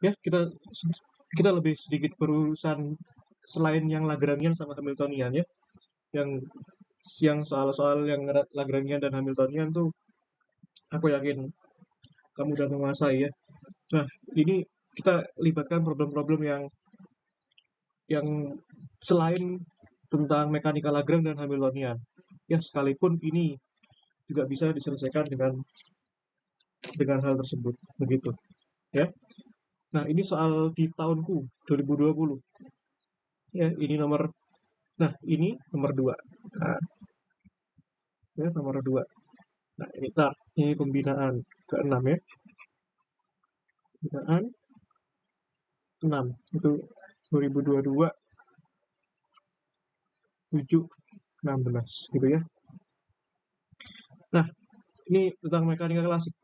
Ya, kita lebih sedikit berurusan selain yang Lagrangian sama Hamiltonian ya. Yang yang soal-soal yang Lagrangian dan Hamiltonian tuh aku yakin kamu udah menguasai ya. Nah, ini kita libatkan problem-problem yang selain tentang mekanika Lagrange dan Hamiltonian. Ya, sekalipun ini juga bisa diselesaikan dengan hal tersebut, begitu. Ya. Nah, ini soal di tahunku 2020. Ya, ini nomor. Nah, ini nomor 2. Nah, ya, nomor 2. Nah, ini pembinaan ke-6 ya. Pembinaan 6 itu 2022 7 16 gitu ya. Nah, ini tentang mekanika klasik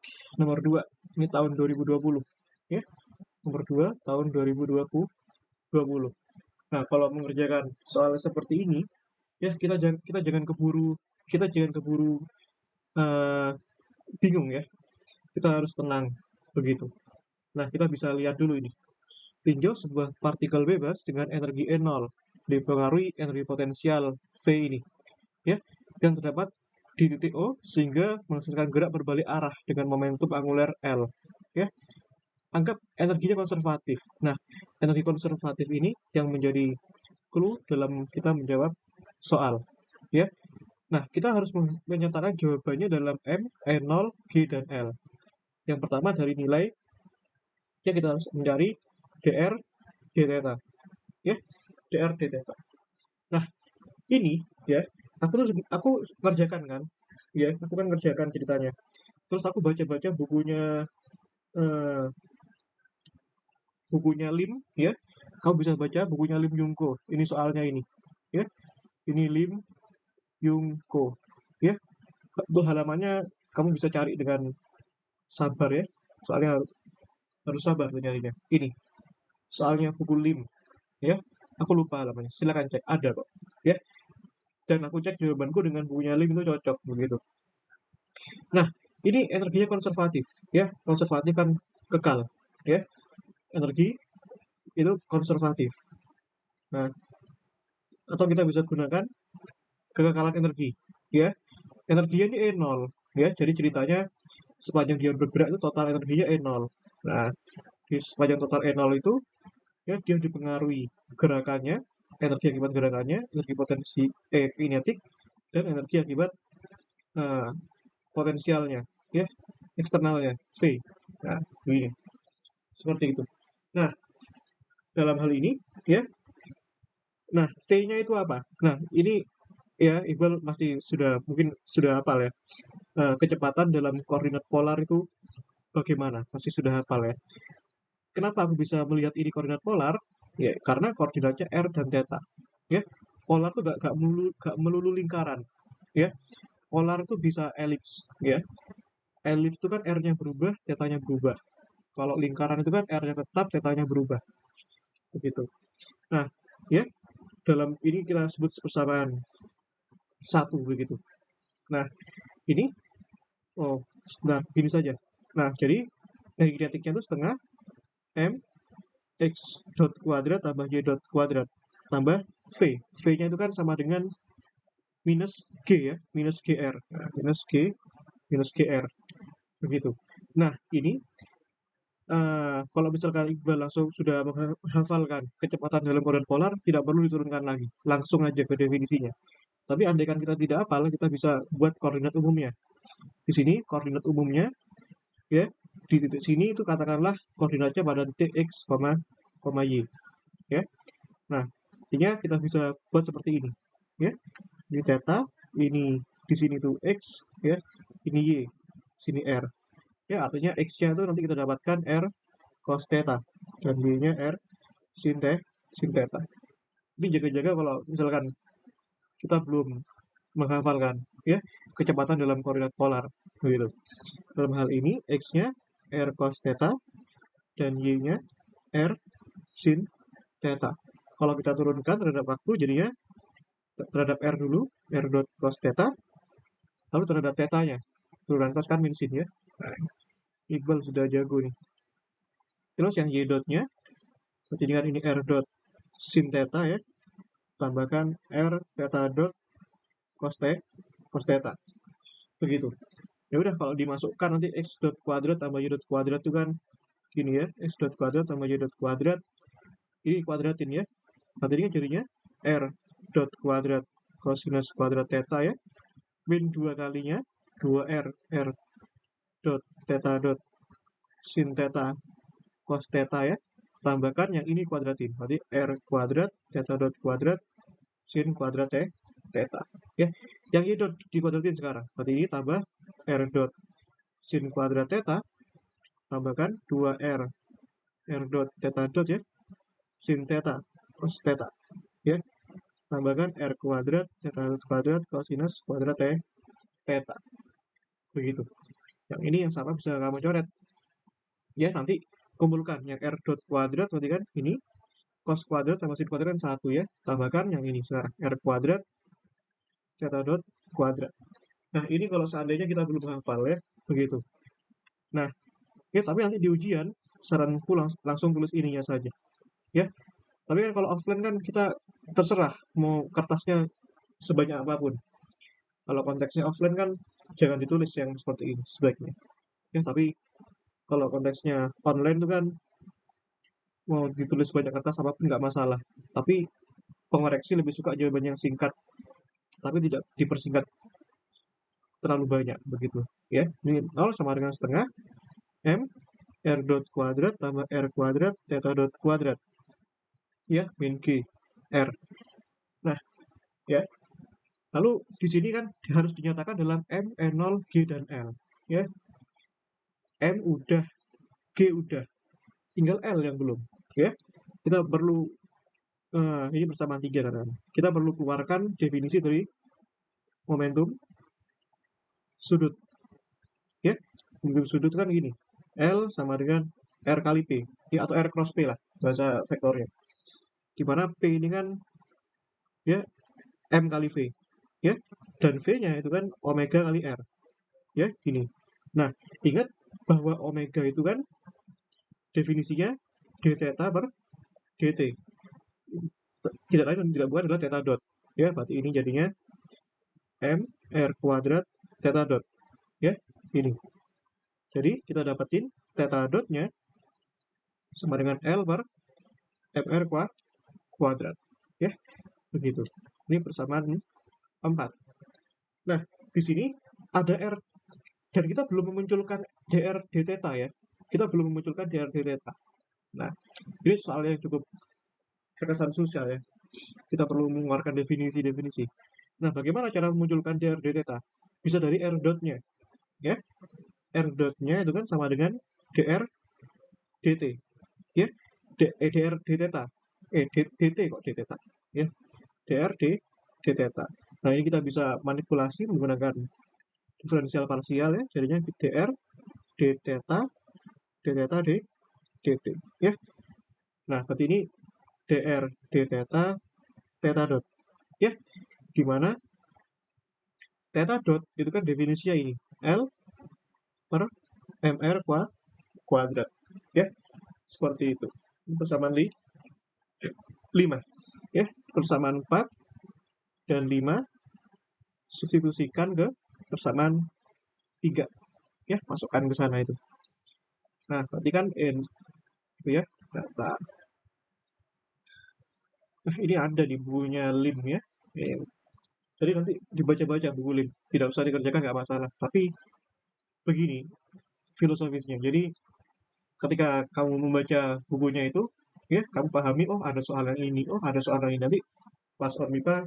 nomor 2. Ini tahun 2020 ya. Nomor 2 tahun 2020. Nah, kalau mengerjakan soal seperti ini ya kita jangan keburu uh, bingung ya. Kita harus tenang begitu. Nah, kita bisa lihat dulu ini. Tinjau sebuah partikel bebas dengan energi E0 dipengaruhi energi potensial V ini ya yang terdapat di titik O sehingga menghasilkan gerak berbalik arah dengan momentum angular L ya. Anggap energinya konservatif. Nah, energi konservatif ini yang menjadi clue dalam kita menjawab soal ya. Nah, kita harus menyatakan jawabannya dalam M, E0, G, dan L. Yang pertama dari nilai, ya kita harus mencari dr d theta ya, dr d theta. Nah, ini ya, aku ngerjakan kan ya, aku kan ngerjakan ceritanya, terus aku baca-baca eh, bukunya Lim ya. Kamu bisa baca bukunya Lim Yungko, ini soalnya ini ya, ini Lim Yungko ya. Untuk halamannya kamu bisa cari dengan sabar ya, soalnya harus sabar tuh nyarinya. Ini soalnya buku Lim ya, aku lupa halamannya, silakan cek, ada kok ya. Dan aku cek jawabanku dengan bukunya Lim itu cocok begitu. Nah, ini energinya konservatif ya, konservatif kan kekal ya, energi itu konservatif. Nah, atau kita bisa gunakan kekekalan energi ya. Energinya ini E0 ya, jadi ceritanya sepanjang dia bergerak itu total energinya E0. Nah, di sepanjang total E0 itu ya dia dipengaruhi gerakannya, energi akibat gerakannya, energi potensi kinetik, dan energi akibat uh, potensialnya ya, eksternalnya V. Nah, ini seperti itu. Nah, dalam hal ini ya, nah T-nya itu apa? Nah, ini ya Iqbal masih mungkin sudah hafal ya. Kecepatan dalam koordinat polar itu bagaimana? Masih sudah hafal ya. Kenapa aku bisa melihat ini koordinat polar? Ya, karena koordinatnya R dan theta. Ya, polar tuh gak melulu lingkaran. Ya, polar itu bisa elips. Ya, elips itu kan R-nya berubah, theta-nya berubah. Kalau lingkaran itu kan R-nya tetap, theta-nya berubah. Begitu. Nah, ya, dalam ini kita sebut persamaan satu begitu. Nah, ini, oh, sebentar, gini saja. Nah, jadi dari kinetiknya itu setengah M X dot kuadrat tambah Y dot kuadrat tambah V. V-nya itu kan sama dengan minus G ya, minus GR. Nah, minus GR. Begitu. Nah, ini kalau misalkan Iqbal langsung sudah menghafalkan kecepatan dalam koordinat polar, tidak perlu diturunkan lagi. Langsung aja ke definisinya. Tapi andaikan kita tidak hafal, kita bisa buat koordinat umumnya. Di sini koordinat umumnya ya, di titik sini itu katakanlah koordinatnya pada titik X, Y ya. Nah, artinya kita bisa buat seperti ini ya. Ini theta, ini di sini tuh X ya, ini Y, sini R. Ya, artinya X-nya itu nanti kita dapatkan R cos theta dan Y-nya R sin theta. Ini jaga-jaga kalau misalkan kita belum menghafalkan ya kecepatan dalam koordinat polar begitu. Dalam hal ini X-nya R cos theta dan Y-nya R sin theta. Kalau kita turunkan terhadap waktu, jadinya terhadap R dulu, R dot cos theta, lalu terhadap theta-nya. Turunan cos kan min sin ya. Nah, Iqbal sudah jago nih. Terus yang y dotnya, berarti dengan ini r dot sin theta ya, tambahkan r theta dot cos theta. Begitu. Ya udah kalau dimasukkan nanti x dot kuadrat tambah y dot kuadrat itu kan gini ya, x dot kuadrat tambah y dot kuadrat, ini kuadratin ya. Berarti ini jadinya r dot kuadrat cosinus kuadrat theta ya, min 2 kalinya 2r r dot theta dot sin theta cos theta ya, tambahkan yang ini kuadratin, berarti r kuadrat theta dot kuadrat sin kuadrat theta ya. Yang y dot dikuadratin sekarang, berarti ini tambah r dot sin kuadrat theta, tambahkan 2r r dot theta dot ya, sin theta cos theta ya, tambahkan r kuadrat theta dot kuadrat cosinus kuadrat theta. Begitu. Yang ini yang sama bisa kamu coret ya, nanti kumpulkan yang r dot kuadrat berarti kan ini cos kuadrat sama sin kuadrat kan 1 ya, tambahkan yang ini sekarang r kuadrat theta dot kuadrat. Nah ini kalau seandainya kita belum hafal ya, begitu. Nah ya, tapi nanti di ujian saranku langsung tulis ininya saja ya. Tapi kan kalau offline kan kita terserah mau kertasnya sebanyak apapun. Kalau konteksnya offline kan jangan ditulis yang seperti ini sebaiknya ya. Tapi kalau konteksnya online itu kan mau ditulis banyak kertas apapun nggak masalah. Tapi pengoreksi lebih suka jawaban yang singkat, tapi tidak dipersingkat terlalu banyak begitu ya. Ini 0 sama dengan setengah m r dot kuadrat tambah r kuadrat theta dot kuadrat ya, min g r. Nah ya, lalu di sini kan harus dinyatakan dalam m, n0, g dan l ya. M udah, G udah, tinggal L yang belum ya. Kita perlu ini persamaan 3 kan. Kita perlu keluarkan definisi dari momentum sudut ya. Momentum sudut kan gini, L sama dengan R kali P ya, atau R cross P lah bahasa vektornya, dimana P ini kan ya M kali V ya, dan V nya itu kan omega kali R ya, gini. Nah ingat bahwa omega itu kan definisinya d theta per dt, tidak lain dan tidak bukan adalah theta dot ya. Berarti ini jadinya m r kuadrat theta dot ya, ini. Jadi kita dapetin theta dotnya sama dengan L per mr kuadrat ya, begitu. Ini persamaan 4. Nah di sini ada R dan kita belum memunculkan dr d theta ya, kita belum memunculkan dr d theta. Nah ini soal yang cukup kekesan sosial ya, kita perlu mengeluarkan definisi-definisi. Nah bagaimana cara memunculkan dr d theta? Bisa dari r dotnya ya, r dotnya itu kan sama dengan dr dt ya, dr d theta, dt kok d theta ya, dr d theta. Nah ini kita bisa manipulasi menggunakan diferensial parsial ya, jadinya dr d theta d dt ya. Nah berarti ini dr d theta theta dot ya, dimana theta dot itu kan definisinya ini L per mr kuadrat ya, seperti itu. Persamaan 5 ya, persamaan 4 dan 5 substitusikan ke persamaan 3 ya, masukkan ke sana itu. Nah berarti kan n itu ya, data. Nah ini ada di bukunya LIM ya, jadi nanti dibaca-baca buku LIM, tidak usah dikerjakan nggak masalah. Tapi begini filosofisnya, jadi ketika kamu membaca bukunya itu ya, kamu pahami oh ada soal yang ini, oh ada soal yang ini, nanti pas ORMIPA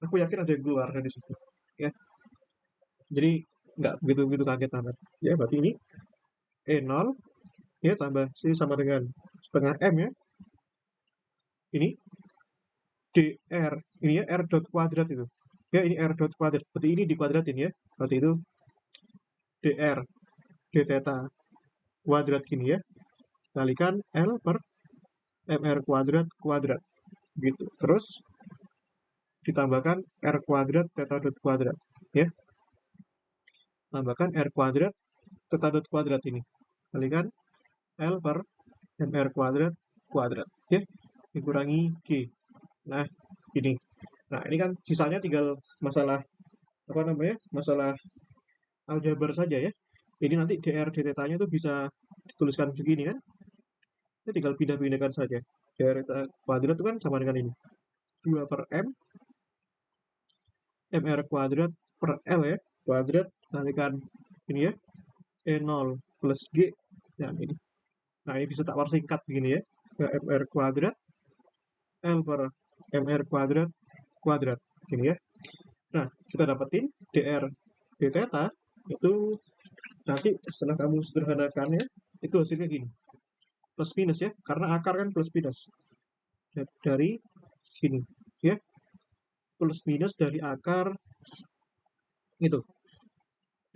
aku yakin ada yang keluar dari situ ya. Jadi nggak begitu kaget amat ya. Berarti ini E0 ya tambah sini sama dengan setengah M ya, ini dr ini ya r dot kuadrat itu ya, ini r dot kuadrat, berarti ini dikuadratin ya, berarti itu dr d theta kuadrat gini ya, kalikan L per mr kuadrat kuadrat gitu, terus ditambahkan r kuadrat theta dot kuadrat ya, tambahkan r kuadrat theta dot kuadrat ini kalikan L per MR kuadrat kuadrat, ya, dikurangi G. Nah, ini. Nah, ini kan sisanya tinggal masalah, apa namanya, masalah aljabar saja ya. Ini nanti dr dθ-nya tuh bisa dituliskan begini kan, ini tinggal pindah-pindahkan saja. Dr kuadrat itu kan sama dengan ini, 2 per M, MR kuadrat per L ya, kuadrat kalikan ini ya, E0 plus G, dan ini. Nah, ini bisa tak persingkat begini ya, MR kuadrat L per MR kuadrat kuadrat, ini ya. Nah, kita dapetin dr dθ itu nanti setelah kamu sederhanakan ya, itu hasilnya gini, plus minus ya, karena akar kan plus minus dari gini ya, plus minus dari akar itu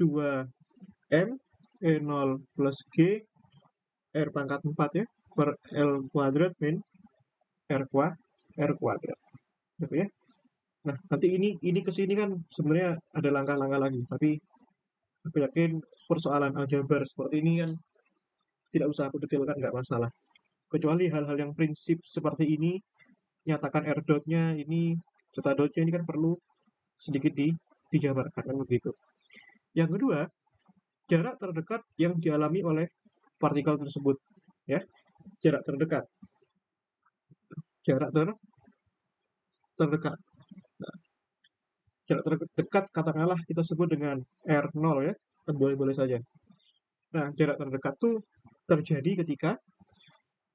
2M E0 plus G R pangkat 4 ya per L kuadrat min R kuadrat gitu ya. Nah, nanti ini ke sini kan sebenarnya ada langkah-langkah lagi, tapi aku yakin persoalan aljabar seperti ini kan tidak usah aku detailkan, nggak masalah. Kecuali hal-hal yang prinsip seperti ini, nyatakan R dot-nya ini, serta dot-nya ini kan perlu sedikit dijabarkan kan begitu. Yang kedua, jarak terdekat yang dialami oleh partikel tersebut ya, jarak terdekat, jarak terdekat. Nah, jarak terdekat katakanlah kita sebut dengan R0 ya, kan boleh-boleh saja. Nah, jarak terdekat tuh terjadi ketika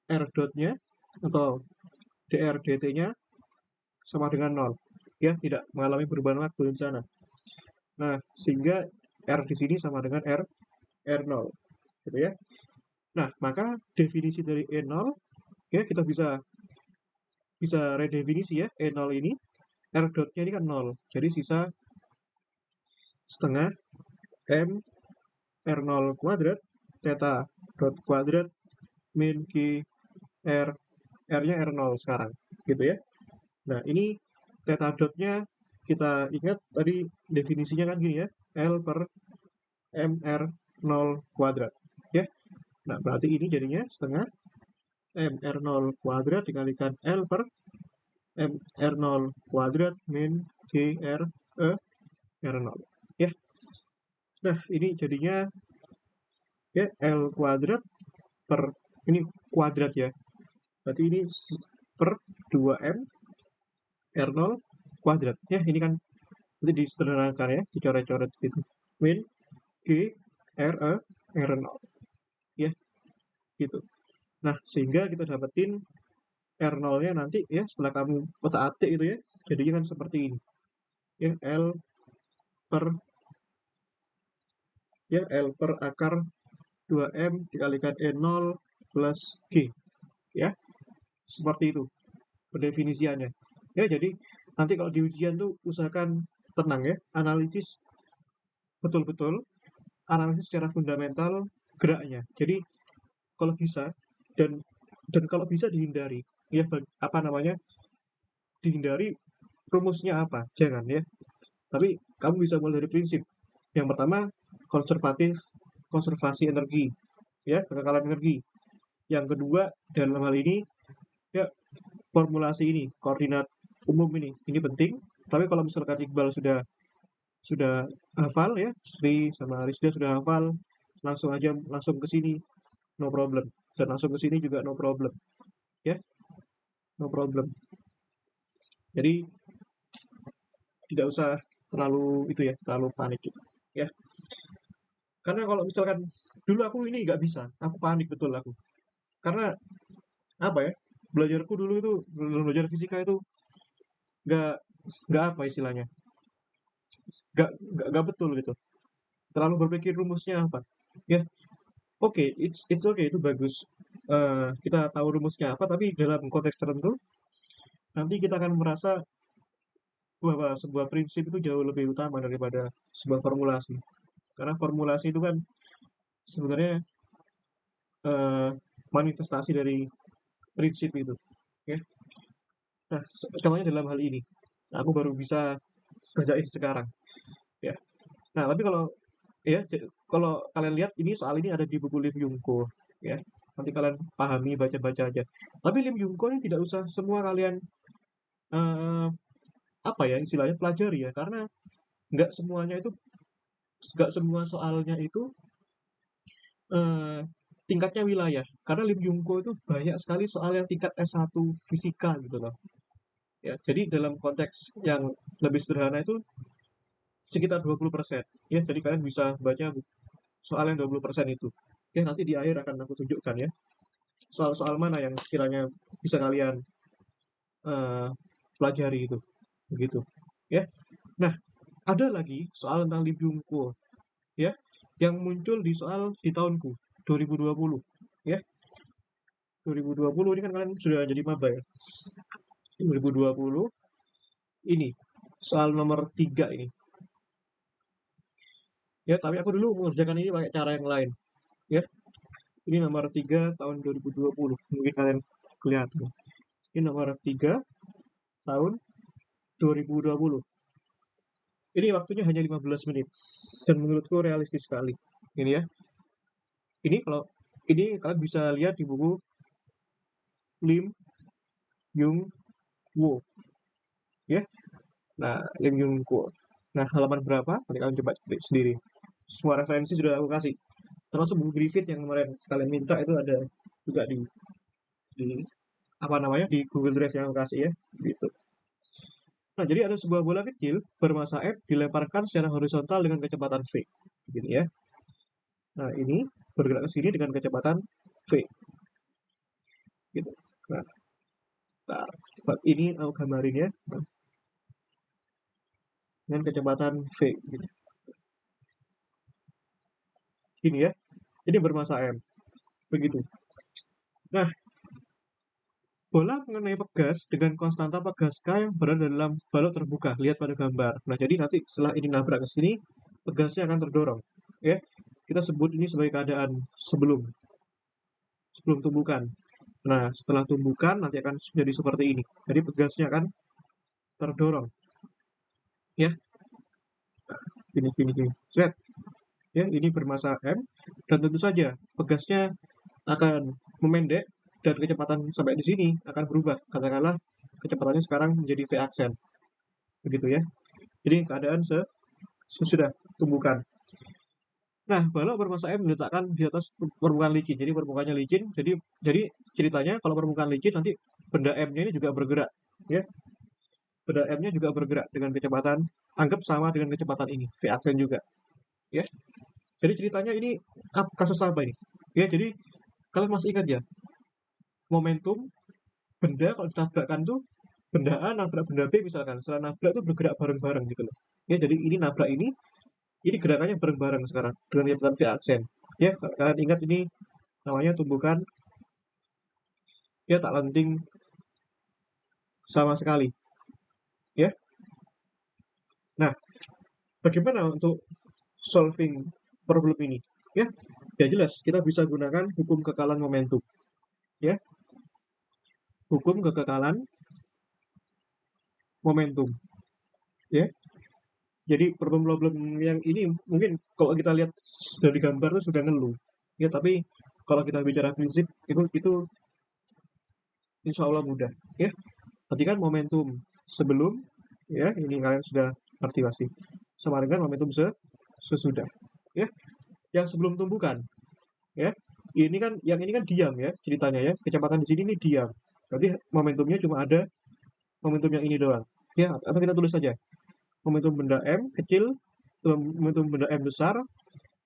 R dot-nya atau dr dt-nya sama dengan 0 ya, tidak mengalami perubahan waktu di sana. Nah, sehingga R di sini sama dengan R0 gitu ya. Nah, maka definisi dari E0 ya, kita bisa redefinisi ya, E0 ini R dot-nya ini kan 0. Jadi sisa setengah M R0 kuadrat theta dot kuadrat min G R, R-nya R0 sekarang gitu ya. Nah, ini theta dot-nya kita ingat tadi definisinya kan gini ya, L per MR0 kuadrat ya. Nah, berarti ini jadinya setengah MR0 kuadrat dikalikan L per MR0 kuadrat min GR R0 ya. Nah, ini jadinya ya L kuadrat per ini kuadrat ya. Berarti ini per 2M R0 kuadrat ya. Ini kan nanti disederhanakan ya, dicoret-coret gitu. Min G R R0 ya, gitu. Nah, sehingga kita dapetin R0-nya nanti ya, setelah kamu otak-atik itu ya, jadinya kan seperti ini. Ya, L per akar 2M dikalikan E0 plus G ya. Seperti itu pendefinisiannya. Ya, jadi nanti kalau di ujian tuh usahakan tenang ya, analisis betul-betul, analisis secara fundamental geraknya. Jadi kalau bisa dan kalau bisa dihindari ya, apa namanya, dihindari rumusnya apa, jangan ya. Tapi kamu bisa mulai dari prinsip. Yang pertama, konservasi energi ya, kekekalan energi. Yang kedua, dalam hal ini ya, formulasi ini, koordinat umum ini penting. Tapi kalau misalkan Iqbal sudah hafal ya, Sri sama Rizda sudah hafal, langsung ke sini, no problem. Dan langsung ke sini juga no problem ya, no problem. Jadi tidak usah terlalu itu ya, terlalu panik gitu ya. Karena kalau misalkan dulu aku ini nggak bisa, aku panik betul aku. Karena apa ya, belajarku dulu itu, belajar fisika itu nggak nggak apa istilahnya, nggak betul gitu. Terlalu berpikir rumusnya apa. Ya, oke, it's okay, itu bagus. Kita tahu rumusnya apa, tapi dalam konteks tertentu nanti kita akan merasa bahwa sebuah prinsip itu jauh lebih utama daripada sebuah formulasi. Karena formulasi itu kan sebenarnya manifestasi dari prinsip itu. Ya. Nah, contohnya dalam hal ini, nah, aku baru bisa kerjain sekarang. Ya. Nah, tapi kalau ya, kalau kalian lihat ini soal ini ada di buku Lim Yung Ko, ya. nanti kalian pahami, baca-baca aja. Tapi Lim Yung Ko ini tidak usah semua kalian eh, apa ya istilahnya pelajari ya, karena nggak semuanya itu nggak semua soalnya itu eh, tingkatnya wilayah. Karena Lim Yung Ko itu banyak sekali soal yang tingkat S1 fisika gitu loh. Ya, jadi dalam konteks yang lebih sederhana itu sekitar 20%. Ya, jadi kalian bisa baca soal yang 20% itu. Ya, nanti di akhir akan aku tunjukkan ya. Soal-soal mana yang kiranya bisa kalian eh, pelajari itu. Begitu. Ya. Nah, ada lagi soal tentang Lim Yung Ko ya yang muncul di soal di tahunku 2020 ya. 2020 ini kan kalian sudah jadi maba ya. 2020 ini soal nomor 3 ini. Ya, tapi aku dulu mengerjakan ini pakai cara yang lain. Ya, ini nomor 3 tahun 2020. Mungkin kalian kelihatan. Ini nomor 3 tahun 2020. Ini waktunya hanya 15 menit. Dan menurutku realistis sekali. Ini ya. Ini kalau ini kalian bisa lihat di buku Lim Yung Wo. Ya. Nah, Lim Yung Wo. Nah, halaman berapa? Nanti kalian coba cek sendiri. Semua referensi sudah aku kasih. Termasuk buku Griffith yang kemarin kalian minta itu ada juga di apa namanya di Google Drive yang aku kasih ya, gitu. Nah, jadi ada sebuah bola kecil bermasa M dilemparkan secara horizontal dengan kecepatan v, begini ya. Nah, ini bergerak ke sini dengan kecepatan v, gitu. Nah, ini aku gambarin ya, nah, dengan kecepatan v, gitu. Gini ya, ini bermasa M, begitu. Nah, bola mengenai pegas dengan konstanta pegas K yang berada dalam balok terbuka. Lihat pada gambar. Nah, jadi nanti setelah ini nabrak ke sini, pegasnya akan terdorong. Ya, kita sebut ini sebagai keadaan sebelum tumbukan. Nah, setelah tumbukan nanti akan jadi seperti ini. Jadi pegasnya akan terdorong. Ya, gini. Set. Ya, ini bermasa M dan tentu saja pegasnya akan memendek dan kecepatan sampai di sini akan berubah. Katakanlah kecepatannya sekarang menjadi V aksen. Begitu ya. Jadi keadaan sesudah tumbukan. Nah, balok bermasa M diletakkan di atas permukaan licin. Jadi permukaannya licin. Jadi ceritanya kalau permukaan licin nanti benda M-nya ini juga bergerak, ya. Benda M-nya juga bergerak dengan kecepatan anggap sama dengan kecepatan ini, V aksen juga, ya. Jadi ceritanya ini kasus apa ini? Ya, jadi kalian masih ingat ya, momentum benda kalau ditabrakkan tuh benda A nabrak benda B misalkan, setelah nabrak tuh bergerak bareng-bareng gitu loh. Ya, jadi ini nabrak ini gerakannya bareng-bareng sekarang dengan kecepatan V aksen. Ya, kalian ingat ini namanya tumbukan ya tak lenting sama sekali. Ya. Nah, bagaimana untuk solving problem ini? Ya, ya jelas kita bisa gunakan hukum kekalan momentum. Ya, hukum kekekalan momentum. Ya, jadi problem-problem yang ini mungkin kalau kita lihat dari gambar itu sudah ngeluh. Ya, tapi kalau kita bicara prinsip itu insya Allah mudah. Ya, perhatikan momentum sebelum, ya ini kalian sudah ngerti pasti, sama dengan momentum sesudah. Ya, yang sebelum tumbukan, ya yang ini kan diam ya ceritanya ya, kecepatan di sini ini diam, berarti momentumnya cuma ada momentum yang ini doang. Ya, atau kita tulis saja momentum benda M kecil, momentum benda M besar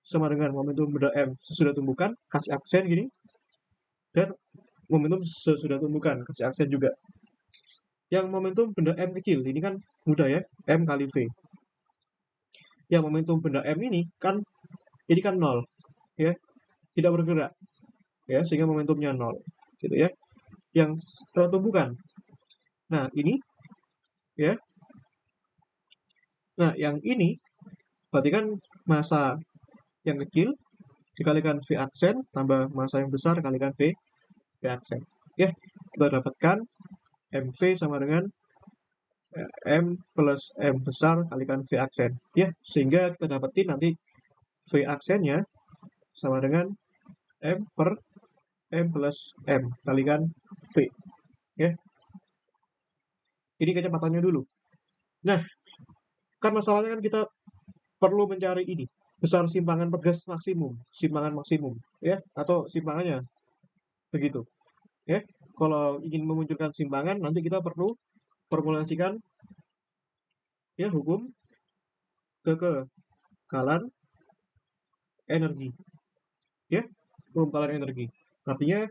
sama dengan momentum benda M sesudah tumbukan, kasih aksen gini, dan momentum sesudah tumbukan kasih aksen juga. Yang momentum benda M kecil ini kan mudah ya, M kali V. Yang momentum benda M ini kan 0 ya, tidak bergerak ya, sehingga momentumnya 0 gitu ya. Yang setelah tumbukan, nah ini ya, nah yang ini berarti kan masa yang kecil dikalikan V aksen tambah masa yang besar kalikan V aksen ya, kita dapatkan MV sama dengan M plus M besar kalikan V aksen ya, sehingga kita dapetin nanti V aksennya sama dengan M per M plus M kalikan V. Ya, ini kecepatannya dulu. Nah, kan masalahnya kan kita perlu mencari ini, besar simpangan pegas maksimum, simpangan maksimum, ya, atau simpangannya, begitu. Ya, kalau ingin memunculkan simpangan, nanti kita perlu formulasikan ya hukum kekekalan energi. Ya, hukum kekekalan energi. Artinya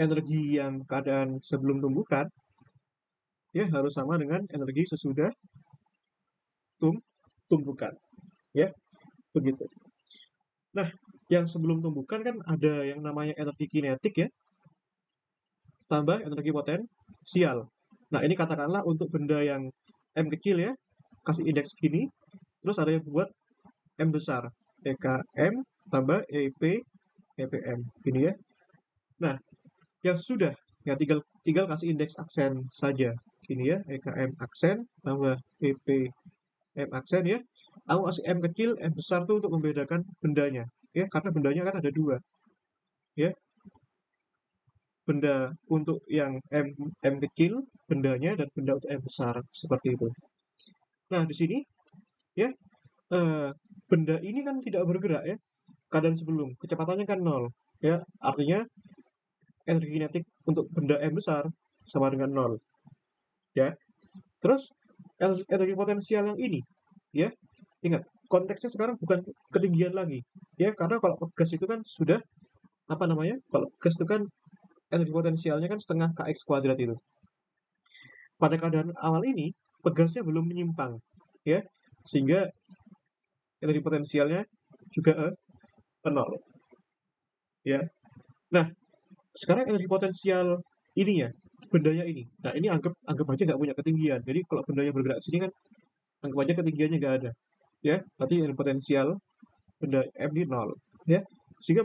energi yang keadaan sebelum tumbukan ya harus sama dengan energi sesudah tumbukan. Ya, begitu. Nah, yang sebelum tumbukan kan ada yang namanya energi kinetik ya, tambah energi potensial. Nah, ini katakanlah untuk benda yang M kecil ya, kasih indeks gini, terus ada yang buat M besar, EKM tambah EP, EPM, gini ya. Nah, yang sudah, ya tinggal tinggal kasih indeks aksen saja, gini ya, EKM aksen tambah EPM aksen ya. Aku kasih M kecil, M besar tuh untuk membedakan bendanya, ya, karena bendanya kan ada dua, ya. Benda untuk yang M kecil, bendanya, dan benda untuk M besar, seperti itu. Nah, di sini, ya, eh, benda ini kan tidak bergerak, ya, keadaan sebelum, kecepatannya kan nol, ya, artinya energi kinetik untuk benda M besar sama dengan nol, ya. Terus, energi potensial yang ini, ya, ingat, konteksnya sekarang bukan ketinggian lagi, ya, karena kalau gas itu kan sudah, apa namanya, kalau gas itu kan energi potensialnya kan setengah kx kuadrat itu. Pada keadaan awal ini, pegasnya belum menyimpang, ya, sehingga energi potensialnya juga nol, ya. Nah, sekarang energi potensial ininya, bendanya ini. Nah, ini anggap anggap aja nggak punya ketinggian. Jadi kalau bendanya bergerak sini kan, anggap aja ketinggiannya nggak ada, ya. Berarti energi potensial benda M di nol, ya. Sehingga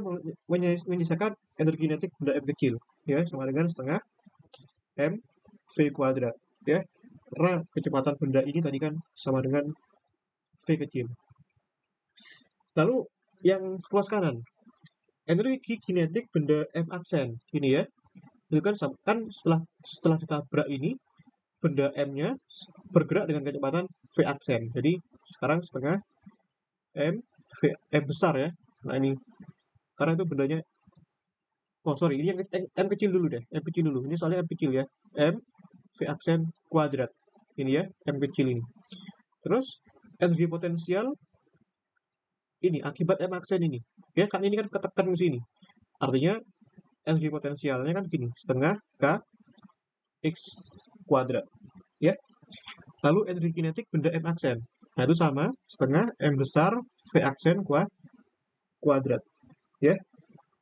menyisakan energi kinetik benda M kecil, ya, sama dengan setengah M V kuadrat, ya. Karena kecepatan benda ini tadi kan sama dengan V kecil. Lalu yang ruas kanan, energi kinetik benda M aksen ini ya, itu kan kan setelah ditabrak ini benda M-nya bergerak dengan kecepatan V aksen. Jadi sekarang setengah M V M besar ya. Nah ini karena itu bendanya, oh sorry, ini yang M kecil dulu deh, M kecil dulu. Ini soalnya M kecil ya, M V aksen kuadrat. Ini ya, M kecil ini. Terus energi potensial ini akibat M aksen ini. Ya kan ini kan ketekan ke sini. Artinya energi potensialnya kan gini, setengah K X kuadrat. Ya. Lalu energi kinetik benda M aksen. Nah itu sama, setengah M besar V aksen kuadrat. Ya,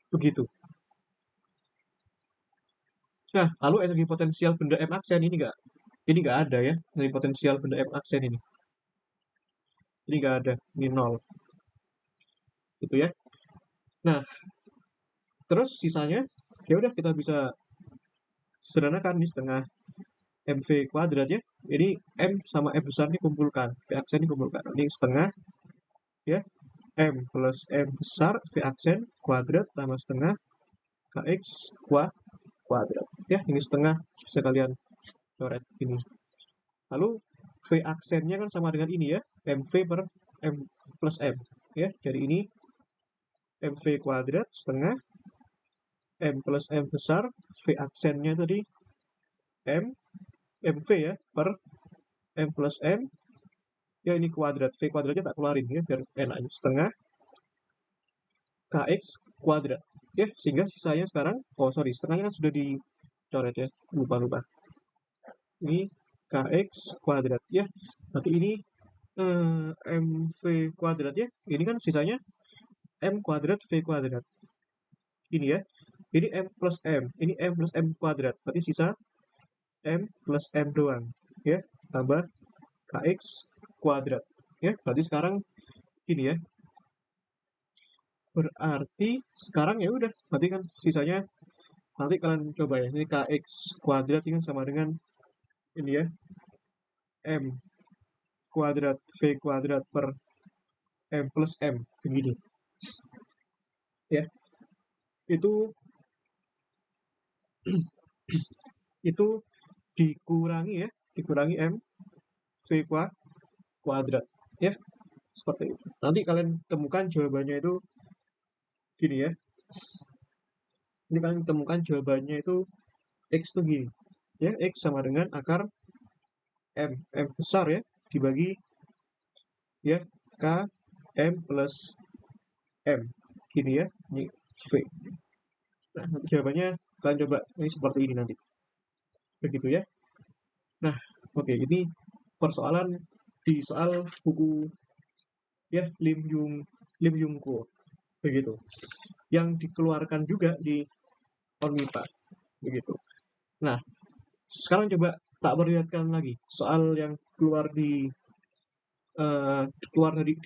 begitu. Nah, lalu energi potensial benda M aksen ini nggak ada ya, energi potensial benda M aksen ini. Ini nggak ada, ini nol. Gitu ya. Nah, terus sisanya ya udah kita bisa sederhanakan nih setengah MV kuadrat ya. Ini M sama M besar ini kumpulkan, V aksen ini kumpulkan. Ini setengah ya, M plus M besar V aksen kuadrat tambah setengah KX kuadrat. Ya, ini setengah bisa kalian coret ini. Lalu V aksennya kan sama dengan ini ya, MV per M plus M. Ya, jadi ini MV kuadrat setengah M plus M besar, V aksennya tadi M, MV ya, per M plus M, ya ini kuadrat, V kuadratnya tak keluarin ya, biar enak, setengah KX kuadrat. Ya, sehingga sisanya sekarang, oh sorry, setengahnya kan sudah dicoret ya, lupa-lupa. Ini KX kuadrat ya, berarti ini MV kuadrat ya, ini kan sisanya M kuadrat V kuadrat. Ini ya, ini M plus M, ini M plus M kuadrat, berarti sisa M plus M doang, ya, tambah KX kuadrat, ya, berarti sekarang ini ya, berarti sekarang ya udah, berarti kan sisanya, nanti kalian coba ya, ini KX kuadrat ini sama dengan ini ya, M kuadrat V kuadrat per M plus M, begini, ya, itu itu dikurangi M V kuadrat, ya, seperti itu. Nanti kalian temukan jawabannya itu gini ya. Nanti kalian temukan jawabannya itu X itu gini. Ya, X sama dengan akar M besar ya, dibagi ya K M plus M. Gini ya, ini V. Nah, nanti jawabannya kalian coba ini seperti ini nanti. Begitu ya. Nah, oke, ini persoalan di soal buku ya Lim Yung Ko. Begitu. Yang dikeluarkan juga di Onmipa. Begitu. Nah, sekarang coba tak perlihatkan lagi soal yang keluar di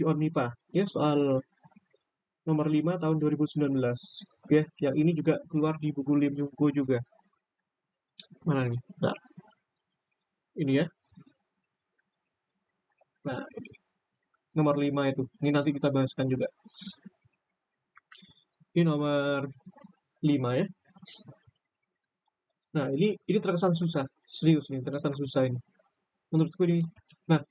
Onmipa ya, soal nomor 5 tahun 2019 ya, yang ini juga keluar di buku Lim Yung Ko juga. Mana nih? Nah, ini ya. Nah, ini. Nomor 5 itu. Ini nanti kita bahaskan juga. Ini nomor 5 ya. Nah, ini terkesan susah. Serius nih, terkesan susah ini. Menurutku ini. Nah,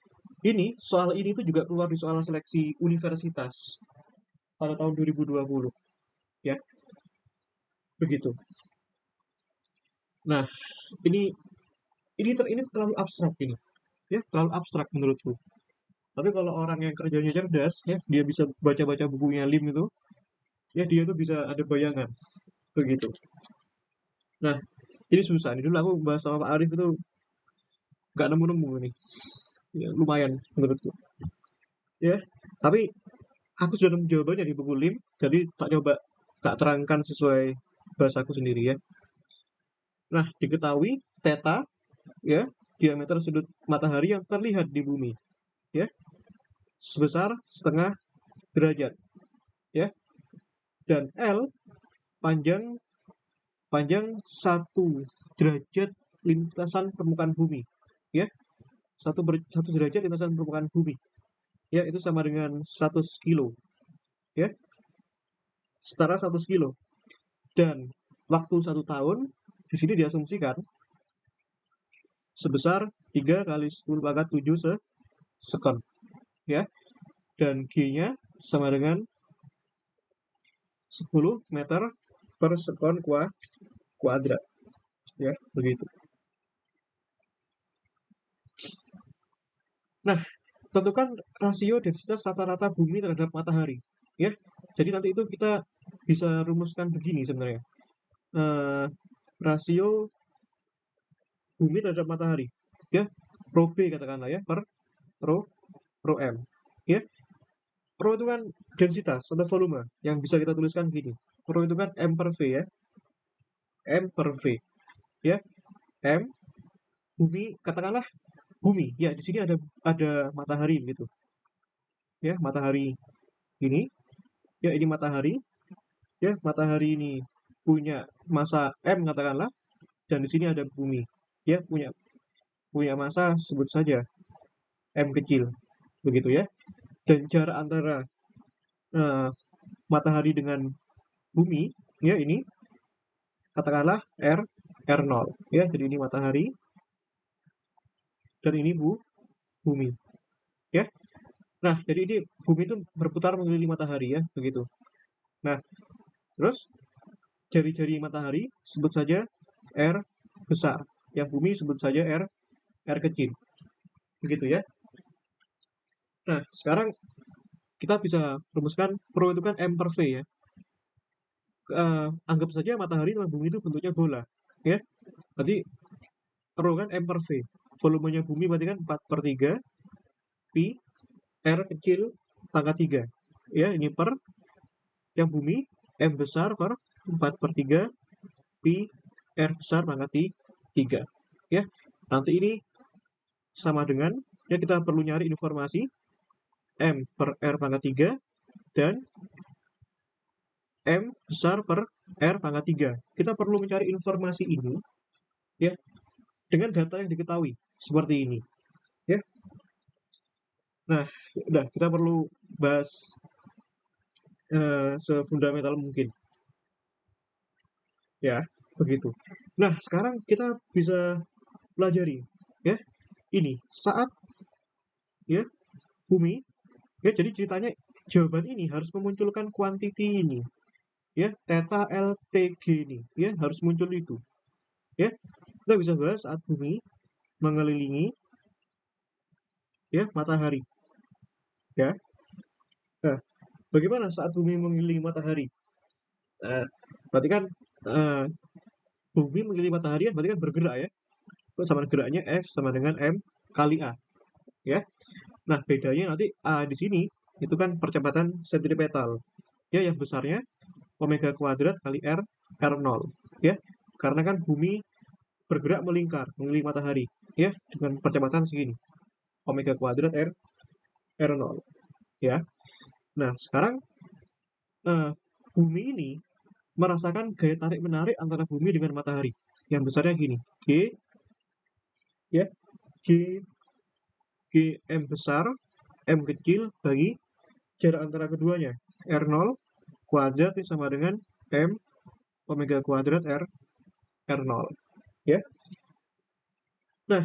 soal ini tuh juga keluar di soal seleksi universitas pada tahun 2020 ya. Begitu. Nah, ini ini terlalu abstrak ini. Ya, terlalu abstrak menurutku. Tapi kalau orang yang kerjanya cerdas ya, dia bisa baca-baca bukunya Lim itu, ya dia tuh bisa ada bayangan. Begitu. Nah, ini susah nih. Dulu aku bahas sama Pak Arif itu nggak nemu-nemu nih. Ya, lumayan menurutku. Ya, tapi aku sudah nemu jawabannya di buku Lim, jadi tak coba tak terangkan sesuai bahasaku sendiri ya. Nah, diketahui theta ya, diameter sudut matahari yang terlihat di bumi ya, sebesar setengah derajat ya. Dan L panjang panjang 1 derajat lintasan permukaan bumi ya. 1 derajat lintasan permukaan bumi ya, itu sama dengan 100 kilo ya, setara 100 kilo. Dan waktu 1 tahun di sini diasumsikan sebesar 3 kali 10 pangkat 7 sekon ya, dan G-nya sama dengan 10 meter per sekon kuadrat ya, begitu. Nah, tentukan rasio densitas rata-rata bumi terhadap matahari ya. Jadi nanti itu kita bisa rumuskan begini sebenarnya. Rasio bumi terhadap matahari ya, rho B katakanlah ya, per rho M ya. Rho itu kan densitas atau volume yang bisa kita tuliskan gini. Rho itu kan M per V ya. M per V ya. M bumi, katakanlah bumi. Ya, di sini ada matahari gitu. Ya, matahari ini. Ya, ini matahari. Ya, matahari ini punya masa M katakanlah, dan di sini ada bumi. Ya, punya masa sebut saja M kecil. Begitu ya. Dan jarak antara matahari dengan bumi ya, ini katakanlah R0 ya. Jadi ini matahari dan ini bumi ya. Nah, jadi ini bumi itu berputar mengelilingi matahari ya, begitu. Nah, terus jari-jari matahari sebut saja R besar, yang bumi sebut saja R kecil. Begitu ya. Nah, sekarang kita bisa rumuskan rho itu kan M per V ya. Anggap saja matahari dan bumi itu bentuknya bola ya. Berarti rho kan M per V. Volumenya bumi berarti kan 4/3 pi R kecil pangkat 3. Ya, ini per yang bumi M besar per 4/3 pi R besar pangkat 3. Ya, nanti ini sama dengan, ya kita perlu nyari informasi M per R pangkat 3 dan M besar per R pangkat 3. Kita perlu mencari informasi ini ya dengan data yang diketahui seperti ini ya. Nah, udah, kita perlu bahas sefundamental mungkin ya. begitu. Nah, sekarang kita bisa pelajari ya. Ini saat ya bumi ya, jadi ceritanya jawaban ini harus memunculkan kuantiti ini ya, theta LTG ini ya, harus muncul itu ya. Kita bisa bahas saat bumi mengelilingi ya matahari ya. Nah, bagaimana saat bumi mengelilingi matahari? Berarti kan eh, bumi mengelilingi matahari kan berarti kan bergerak ya. Itu sama geraknya F sama dengan M kali A ya. Nah, bedanya nanti A di sini itu kan percepatan sentripetal ya, yang besarnya omega kuadrat kali R0 ya. Karena kan bumi bergerak melingkar mengelilingi matahari ya dengan percepatan segini. Omega kuadrat R0 ya. Nah, sekarang eh, bumi ini merasakan gaya tarik menarik antara bumi dengan matahari. Yang besarnya gini, G ya, G M besar, M kecil bagi jarak antara keduanya. R0 kuadrat sama dengan M omega kuadrat R0 ya. Nah,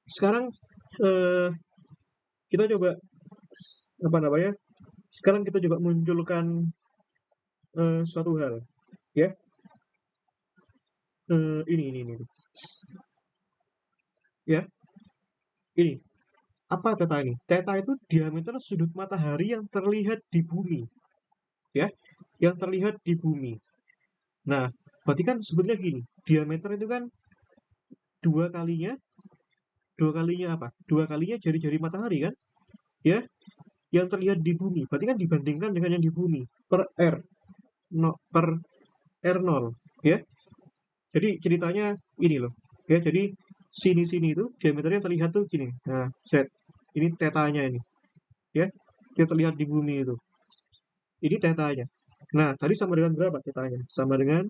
sekarang eh, kita coba apa namanya? Sekarang kita coba munculkan suatu hal ya. Ini ya. Ini apa theta ini? Theta itu diameter sudut matahari yang terlihat di bumi ya, yang terlihat di bumi. Nah, berarti kan sebetulnya gini, diameter itu kan dua kalinya apa? Dua kalinya jari-jari matahari kan? Ya, yang terlihat di bumi. Berarti kan dibandingkan dengan yang di bumi per R, no, per R0 ya. Jadi ceritanya ini loh. Ya, jadi sini-sini itu diameternya terlihat tuh gini. Nah, set. Ini tetanya ini, ya. Dia terlihat di bumi itu. Ini tetanya. Nah, tadi sama dengan berapa tetanya? Sama dengan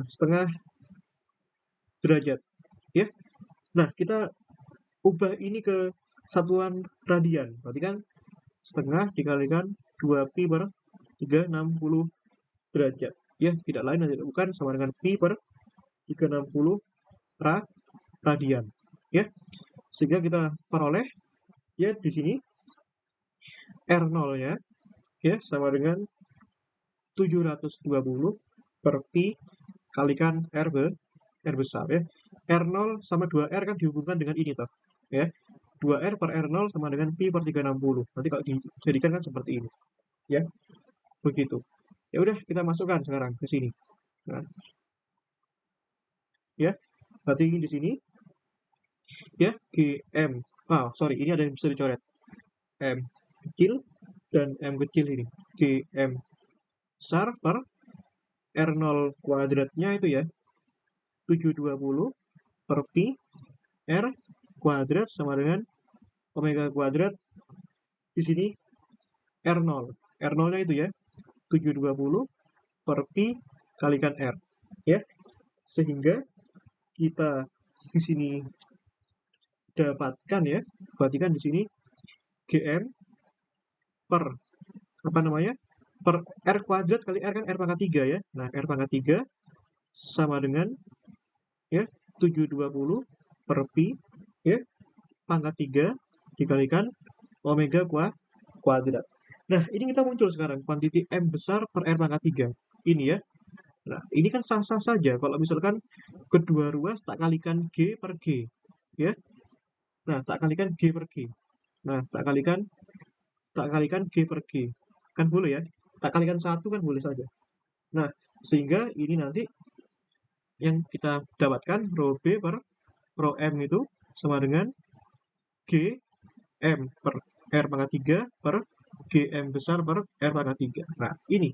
setengah derajat, ya. Nah, kita ubah ini ke satuan radian. Berarti kan setengah dikalikan 2pi per 360 derajat. Ya, tidak lain dan tidak bukan sama dengan pi per 360 radian. Ya, sehingga kita peroleh ya di sini R0-nya ya sama dengan 720 per pi kalikan R besar ya. R0 sama 2R kan dihubungkan dengan ini toh ya. 2R per R0 sama dengan pi per 360. Nanti kalau dijadikan kan seperti ini ya. Begitu. Ya udah kita masukkan sekarang ke sini. Nah, ya. Berarti ini di sini ya GM. Oh, sorry, ini ada yang bisa dicoret. M kecil dan M kecil ini. GM besar per R0 kuadratnya itu ya 720 per pi R kuadrat sama dengan omega kuadrat di sini R0. R0-nya itu ya 720 per pi kalikan R ya. Sehingga kita di sini dapatkan ya, berarti kan di sini GM per apa namanya? Per R kuadrat kali R kan R pangkat 3 ya. Nah, R pangkat 3 sama dengan ya 720 per pi ya pangkat 3 dikalikan omega kuadrat. Nah, ini kita muncul sekarang kuantiti M besar per R pangkat 3. Ini ya. Nah, ini kan sah-sah saja kalau misalkan kedua ruas tak kalikan G per G. Ya. Nah, tak kalikan G per G. Nah, tak kalikan G per G. Kan boleh ya. Tak kalikan 1 kan boleh saja. Nah, sehingga ini nanti yang kita dapatkan rho B per rho M itu sama dengan G M per R pangkat 3 per GM besar per R pangkat 3. Nah, ini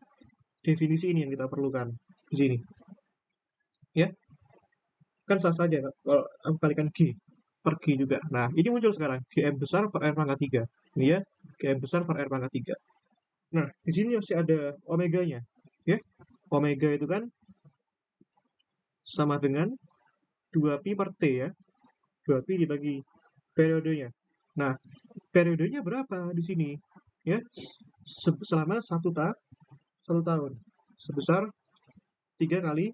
definisi ini yang kita perlukan di sini. Ya, kan sah saja kalau aku kalikan G per G juga. Nah, ini muncul sekarang GM besar per R pangkat 3. Ini ya, GM besar per R pangkat 3. Nah, di sini masih ada omeganya. Ya, omega itu kan sama dengan 2pi per T ya. 2pi dibagi periodenya. Nah, periodenya berapa di sini? Ya, selama satu tahun sebesar 3 kali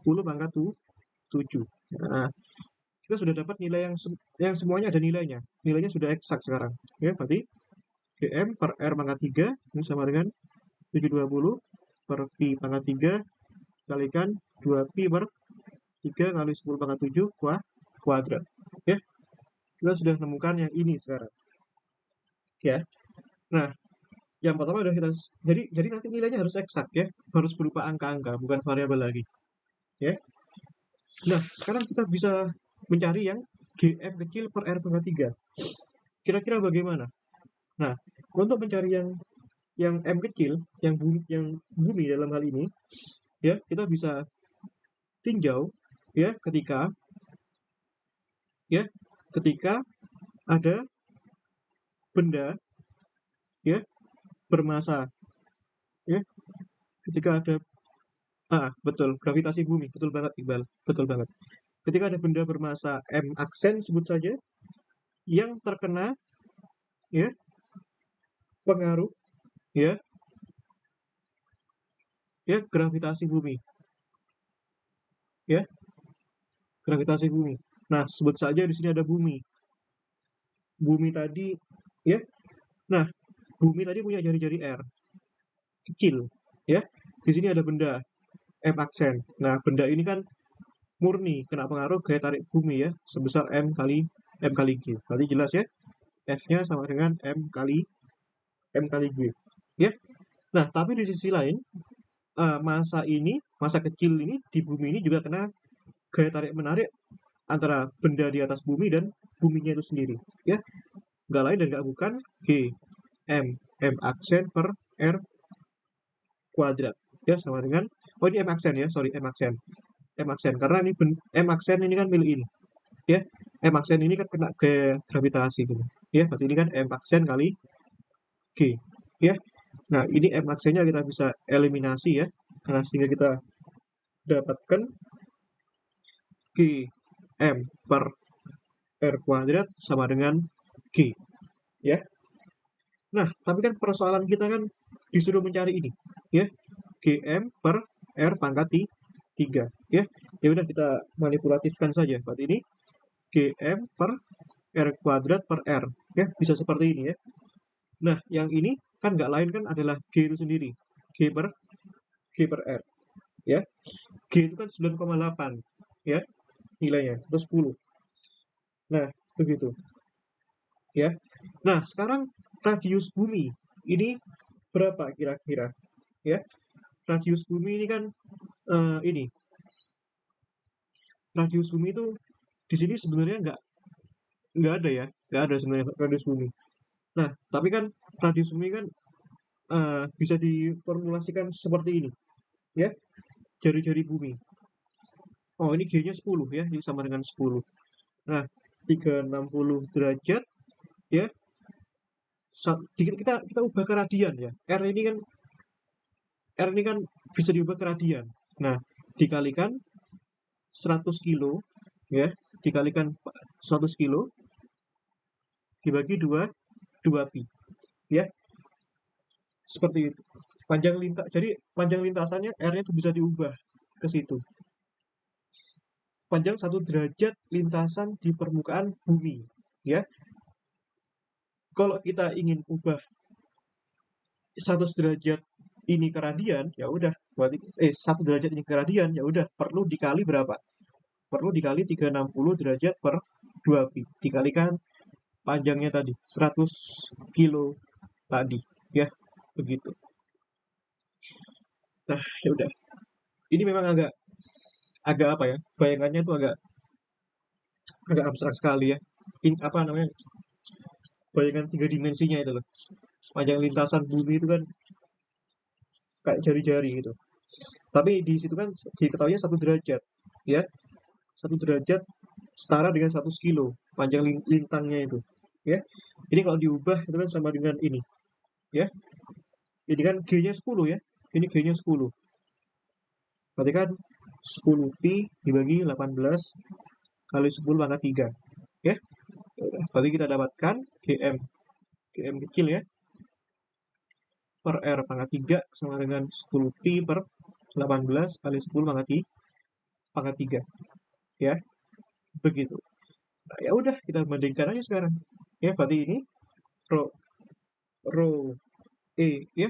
10 pangkat 7. Nah, kita sudah dapat nilai yang semuanya ada nilainya. Nilainya sudah eksak sekarang. Ya, berarti GM per R pangkat 3 ini sama dengan 720 per Pi pangkat 3 kalikan 2Pi per 3 kali 10 pangkat 7 kuadrat. Ya, kita sudah menemukan yang ini sekarang. Ya. Nah, yang pertama sudah kita jadi nanti nilainya harus eksak ya, harus berupa angka-angka, bukan variabel lagi. Ya. Nah, sekarang kita bisa mencari yang GM kecil per R pangkat 3. Kira-kira bagaimana? Nah, untuk mencari yang M kecil, yang bumi dalam hal ini, ya kita bisa tinjau ya ketika ada benda ya bermasa ya ketika ada betul, gravitasi bumi, betul banget Iqbal, betul banget. Ketika ada benda bermasa M aksen sebut saja yang terkena ya pengaruh ya gravitasi bumi ya gravitasi bumi. Nah, sebut saja di sini ada bumi. Bumi tadi ya. Nah, bumi tadi punya jari-jari R kecil ya. Di sini ada benda M aksen. Nah, benda ini kan murni kena pengaruh gaya tarik bumi ya sebesar M kali G. Berarti jelas ya. F-nya sama dengan M kali G. Ya. Nah, tapi di sisi lain masa kecil ini di bumi ini juga kena gaya tarik menarik antara benda di atas bumi dan buminya itu sendiri ya, nggak lain dan nggak bukan G M aksen per R kuadrat ya sama dengan ini M aksen ya, sorry M aksen karena ini M aksen ini kan milik ini ya, M aksen ini kan kena gaya gravitasi gitu ya, berarti ini kan M aksen kali G ya. Nah, ini M aksennya kita bisa eliminasi ya, karena sehingga kita dapatkan G M per R kuadrat sama dengan G ya. Nah, tapi kan persoalan kita kan disuruh mencari ini ya, GM per R pangkat 3 ya. Ya udah kita manipulatifkan saja. Berarti ini GM per R kuadrat per R ya, bisa seperti ini ya. Nah, yang ini kan nggak lain kan adalah G itu sendiri. G per R ya. G itu kan 9,8 ya nilainya atau 10. Nah, begitu. Ya. Nah, sekarang radius bumi ini berapa kira-kira? Ya. Radius bumi ini kan ini. Radius bumi itu di sini sebenarnya nggak ada ya, nggak ada sebenarnya radius bumi. Nah, tapi kan radius bumi kan bisa diformulasikan seperti ini, ya, jari-jari bumi. Oh, ini G-nya 10 ya, ini sama dengan 10. Nah, 360 derajat ya. Kita ubah ke radian ya. R ini kan bisa diubah ke radian. Nah, dikalikan 100 kilo ya, dikalikan 100 kilo dibagi 2 pi ya. Seperti itu. Jadi panjang lintasannya R-nya itu bisa diubah ke situ. Panjang 1 derajat lintasan di permukaan bumi ya. Kalau kita ingin ubah 100 derajat ini ke radian, ya udah berarti 1 derajat ini ke radian, ya udah perlu dikali berapa? Perlu dikali 360 derajat per 2 pi dikalikan panjangnya tadi 100 kilo tadi ya, begitu. Nah, ya udah. Ini memang agak apa ya? Bayangannya itu agak abstrak sekali ya. Ini apa namanya? Bayangan 3 dimensinya itu loh. Panjang lintasan bumi itu kan kayak jari-jari gitu. Tapi di situ kan diketahuinya 1 derajat ya. 1 derajat setara dengan 100 kilo panjang lintangnya itu ya. Ini kalau diubah itu kan sama dengan ini ya. Ini kan G-nya 10 ya. Ini G-nya 10. Berarti kan 10 pi dibagi 18 kali 10 pangkat 3 ya. Berarti kita dapatkan GM kecil ya per R pangkat 3 sama dengan 10 pi per 18 kali 10 pangkat pangkat 3, ya. Begitu. Nah, ya udah kita bandingkan aja sekarang. Ya, berarti ini rho rho ya.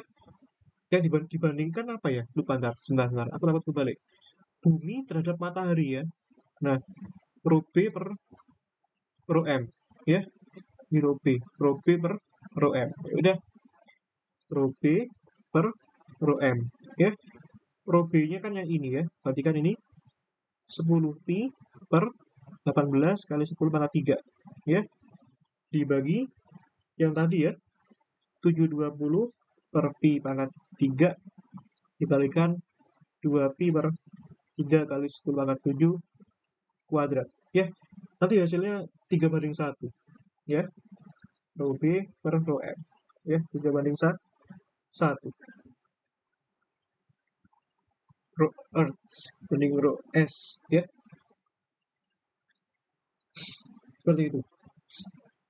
Yang dibandingkan apa ya? Lupa ntar, sebentar. Aku takut kebalik. Bumi terhadap matahari ya. Nah, rho B per rho M, ya. Ini rho B per rho M. Ya udah, rho B per rho M, ya. Rho B-nya kan yang ini ya. Berarti kan ini 10 pi per 18 kali 10 pangkat 3, ya. Dibagi yang tadi ya, 720 per pi pangkat 3 dikalikan 2 pi per 3 kali 10 pangkat 7 kuadrat, ya. Nanti hasilnya 3:1, ya. Rho B per rho M, ya. 3:1. Rho Earth banding rho S, ya. Seperti itu,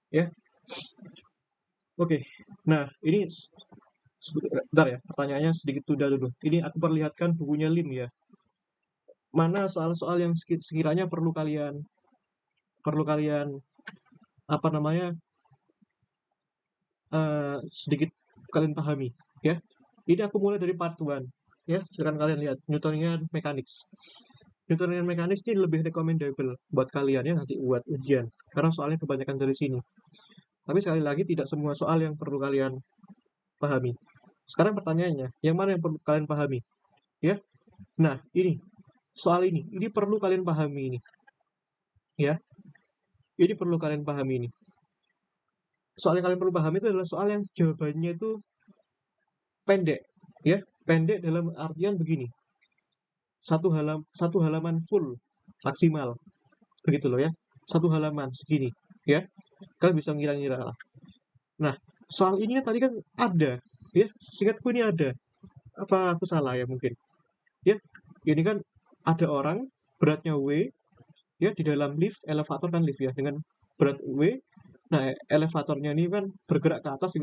ya. Oke. Nah, ini bentar ya, pertanyaannya sedikit tunda dulu. Ini aku perlihatkan bukunya Lim ya. Mana soal-soal yang sekiranya perlu kalian apa namanya sedikit kalian pahami, ya. Ini aku mulai dari part 1, ya. Silakan kalian lihat Newtonian Mechanics. Newtonian Mechanics ini lebih recommendable buat kalian ya nanti buat ujian, karena soalnya kebanyakan dari sini. Tapi sekali lagi tidak semua soal yang perlu kalian pahami. Sekarang pertanyaannya, yang mana yang perlu kalian pahami? Ya. Nah, ini soal ini perlu kalian pahami ini. Ya. Ini perlu kalian pahami ini. Soal yang kalian perlu pahami itu adalah soal yang jawabannya itu pendek, ya. Pendek dalam artian begini. Satu halaman full maksimal. Begitu loh ya. Satu halaman segini, ya. Kalian bisa ngira-ngira lah. Nah, soal ini tadi kan ada, ya. Seingatku ini ada. Apa aku salah ya mungkin? Ya, ini kan ada orang beratnya W, ya, di dalam lift, elevator kan lift ya, dengan berat W. Nah, elevatornya ini kan bergerak ke atas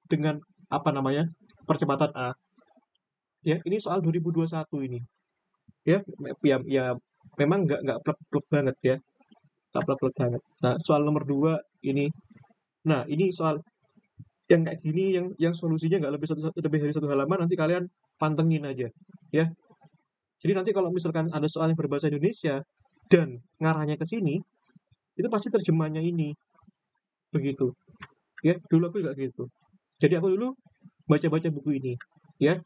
dengan apa namanya? Percepatan A. Ya, ini soal 2021 ini. Ya, ya memang nggak plek-plek banget ya. Nggak plek-plek banget. Nah, soal nomor 2 ini. Nah, ini soal yang kayak gini yang solusinya nggak lebih dari satu halaman, nanti kalian pantengin aja, ya. Jadi nanti kalau misalkan ada soal yang berbahasa Indonesia dan ngarahnya ke sini, itu pasti terjemahnya ini. Begitu. Ya, dulu aku juga gitu. Jadi aku dulu baca-baca buku ini, ya.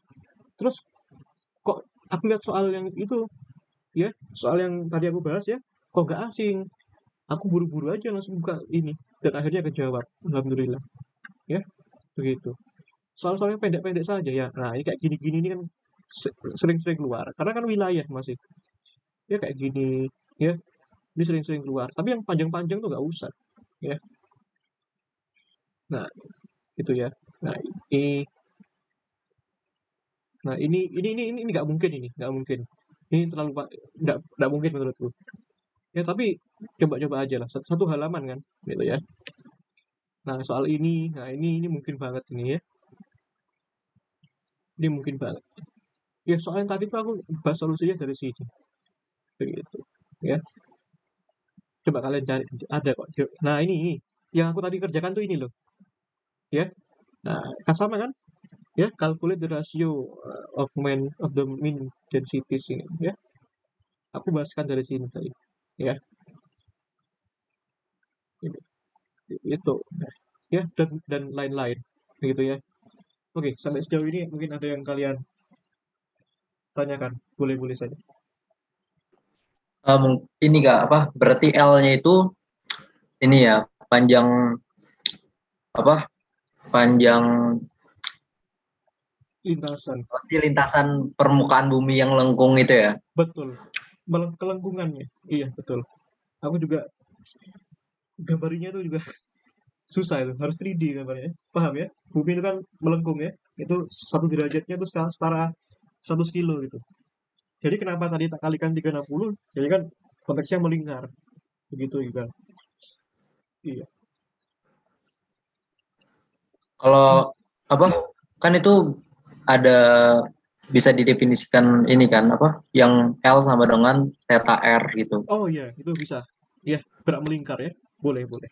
Terus kok aku lihat soal yang itu, ya, soal yang tadi aku bahas ya, kok nggak asing. Aku buru-buru aja langsung buka ini dan akhirnya kejawab. Alhamdulillah. Ya, begitu. Soal-soalnya pendek-pendek saja ya. Nah, ini kayak gini-gini ini kan sering-sering keluar karena kan wilayah masih. Ya kayak gini, ya. Ini sering-sering keluar. Tapi yang panjang-panjang tuh nggak usah, ya. Nah, itu ya. Nah, ini nah ini nggak mungkin ini, nggak mungkin. Ini terlalu nggak mungkin menurutku. Ya tapi coba-coba aja lah. Satu halaman kan, gitu ya. Nah, soal ini, nah ini mungkin banget ini ya. Ini mungkin banget. Ya, soal yang tadi tuh aku bahas solusinya dari sini. Begitu. Ya. Coba kalian cari, ada kok. Nah, ini yang aku tadi kerjakan tuh ini loh. Ya. Nah, kan sama kan? Ya, calculate the ratio of the mean densities ini, ya. Aku bahaskan dari sini tadi. Ya. Ini, itu. Nah, ya, dan lain-lain. Begitu ya. Oke, sampai sejauh ini mungkin ada yang kalian tanyakan. Boleh-boleh saja. Ini Kak, apa berarti L-nya itu ini ya, panjang apa? Panjang Lintasan. lintasan permukaan bumi yang lengkung itu ya. Betul. Kelengkungannya. Iya, betul. Aku juga gambarnya itu juga susah itu. Harus 3D gambarnya. Paham ya? Bumi itu kan melengkung ya. Itu 1 derajatnya itu setara 100 kilo gitu. Jadi kenapa tadi tak kalikan 360? Jadi kan konteksnya melingkar. Begitu juga. Iya. Kalau apa? Kan itu ada bisa didefinisikan ini kan apa yang L sama dengan theta R gitu. Oh iya, itu bisa. Ya, gerak melingkar ya. Boleh, boleh.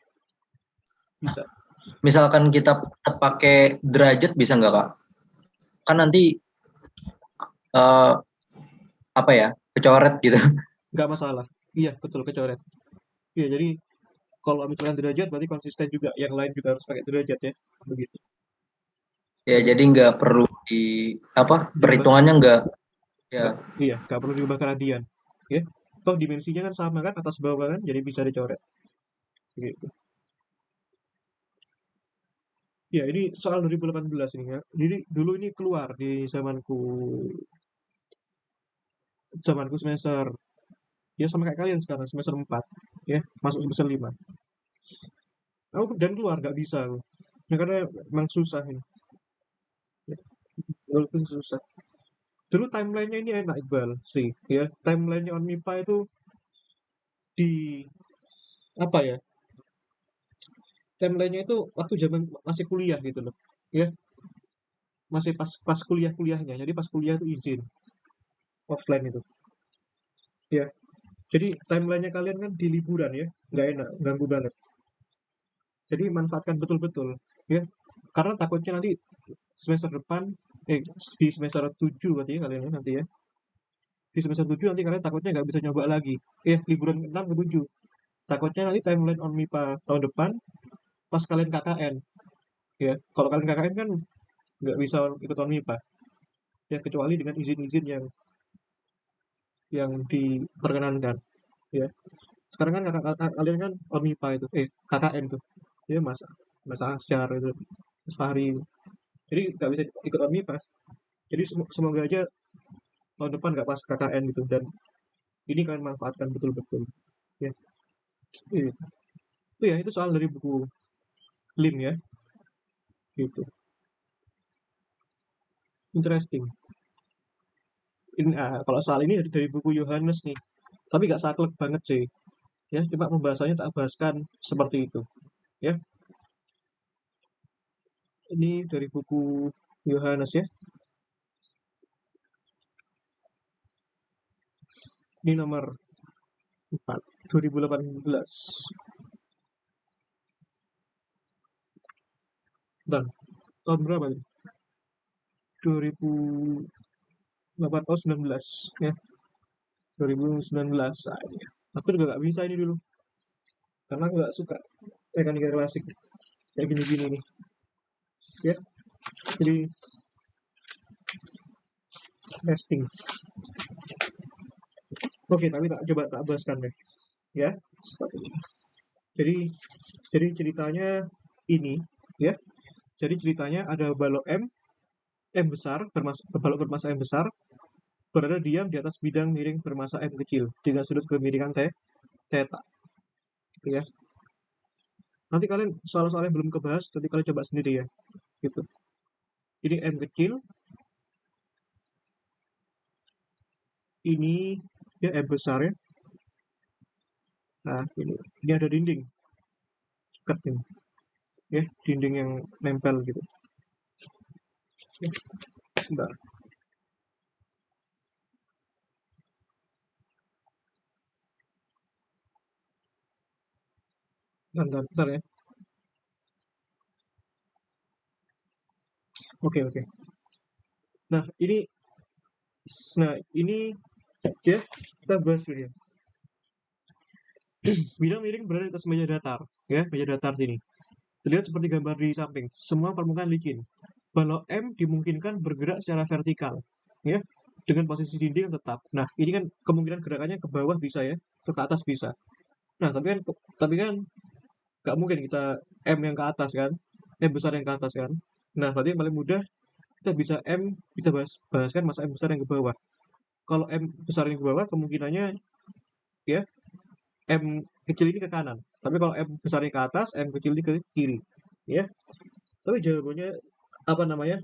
Bisa. Misalkan kita pakai derajat bisa nggak Kak? Kan nanti eh, apa ya kecoret gitu. Nggak masalah. Iya, betul, kecoret. Iya, jadi kalau misalkan derajat berarti konsisten juga. Yang lain juga harus pakai derajat ya. Begitu. Ya jadi nggak perlu di apa Diubah. perhitungannya nggak ya. Nggak, iya, nggak perlu diubah ke radian. Ya. Toh dimensinya kan sama kan, atas bawah kan, jadi bisa dicoret. Gitu. Ya, ini soal 2018 ini ya. Jadi dulu ini keluar di zamanku semester ya sama kayak kalian sekarang semester 4 ya, masuk semester 5. Aku dan keluar nggak bisa aku. Ya, karena memang susah ini. Ya, walaupun susah. Dulu timelinenya ini enak Iqbal sih ya. Timelinenya on MIPA itu di apa ya? Timelinenya itu waktu zaman masih kuliah gitu loh. Ya, masih pas pas kuliah-kuliahnya. Jadi pas kuliah itu izin offline itu. Ya, jadi timelinenya kalian kan di liburan ya, nggak enak, ganggu banget. Jadi manfaatkan betul-betul, ya. Karena takutnya nanti semester depan, di semester 7 berarti ya kalian ya, nanti ya. Di semester 7 nanti kalian takutnya nggak bisa nyoba lagi. Liburan ke 6 ke 7. Takutnya nanti timeline on MIPA tahun depan, pas kalian KKN. Ya, kalau kalian KKN kan nggak bisa ikut on MIPA. Ya, kecuali dengan izin-izin yang diperkenankan. Ya, sekarang kan kalian kan on MIPA itu, KKN tuh. Ya, Mas Asyar itu, Mas Fahri. Jadi nggak bisa ikut on MIPA. Jadi semoga aja tahun depan nggak pas KKN gitu, dan ini kalian manfaatkan betul-betul ya. Iya. Itu ya, itu soal dari buku Lim ya, gitu. Interesting. Ini kalau soal ini dari buku Yohanes nih, tapi nggak saklek banget sih ya, cuma pembahasannya tak bahaskan seperti itu ya. Ini dari buku Yohanes ya, ini nomor 4 2018. Dan tahun berapa nih? 2008, oh 19 ya, 2019. Nah, ini. Aku juga nggak bisa ini dulu karena aku nggak suka mekanika klasik kayak gini-gini nih ya. Jadi testing. Oke, tapi coba tak bahaskan deh ya, seperti ini. Jadi ceritanya ini ya. Jadi ceritanya ada balok M besar, balok bermassa M besar berada diam di atas bidang miring bermassa M kecil dengan sudut kemiringan theta gitu ya. Nanti kalian soal-soal yang belum kebahas nanti kalian coba sendiri ya, gitu. Ini M kecil, ini ya M besar ya. Nah, ini ada dinding dekat ini ya, dinding yang nempel gitu ya. Sebentar. Bentar ya. Oke, oke. Nah, ini ya, kita bahas dulu ya. Bidang miring berada di atas meja datar, ya, meja datar sini. Terlihat seperti gambar di samping, semua permukaan licin. Balok M dimungkinkan bergerak secara vertikal, ya, dengan posisi dinding yang tetap. Nah, ini kan kemungkinan gerakannya ke bawah bisa ya, ke atas bisa. Nah, tapi kan nggak mungkin kita M yang ke atas kan, M besar yang ke atas kan. Nah, berarti yang paling mudah kita bisa bahaskan masa M besar yang ke bawah. Kalau M besar yang ke bawah kemungkinannya ya M kecil ini ke kanan. Tapi kalau M besarnya ke atas, M kecil ini ke kiri. Ya. Tapi jawabannya apa namanya?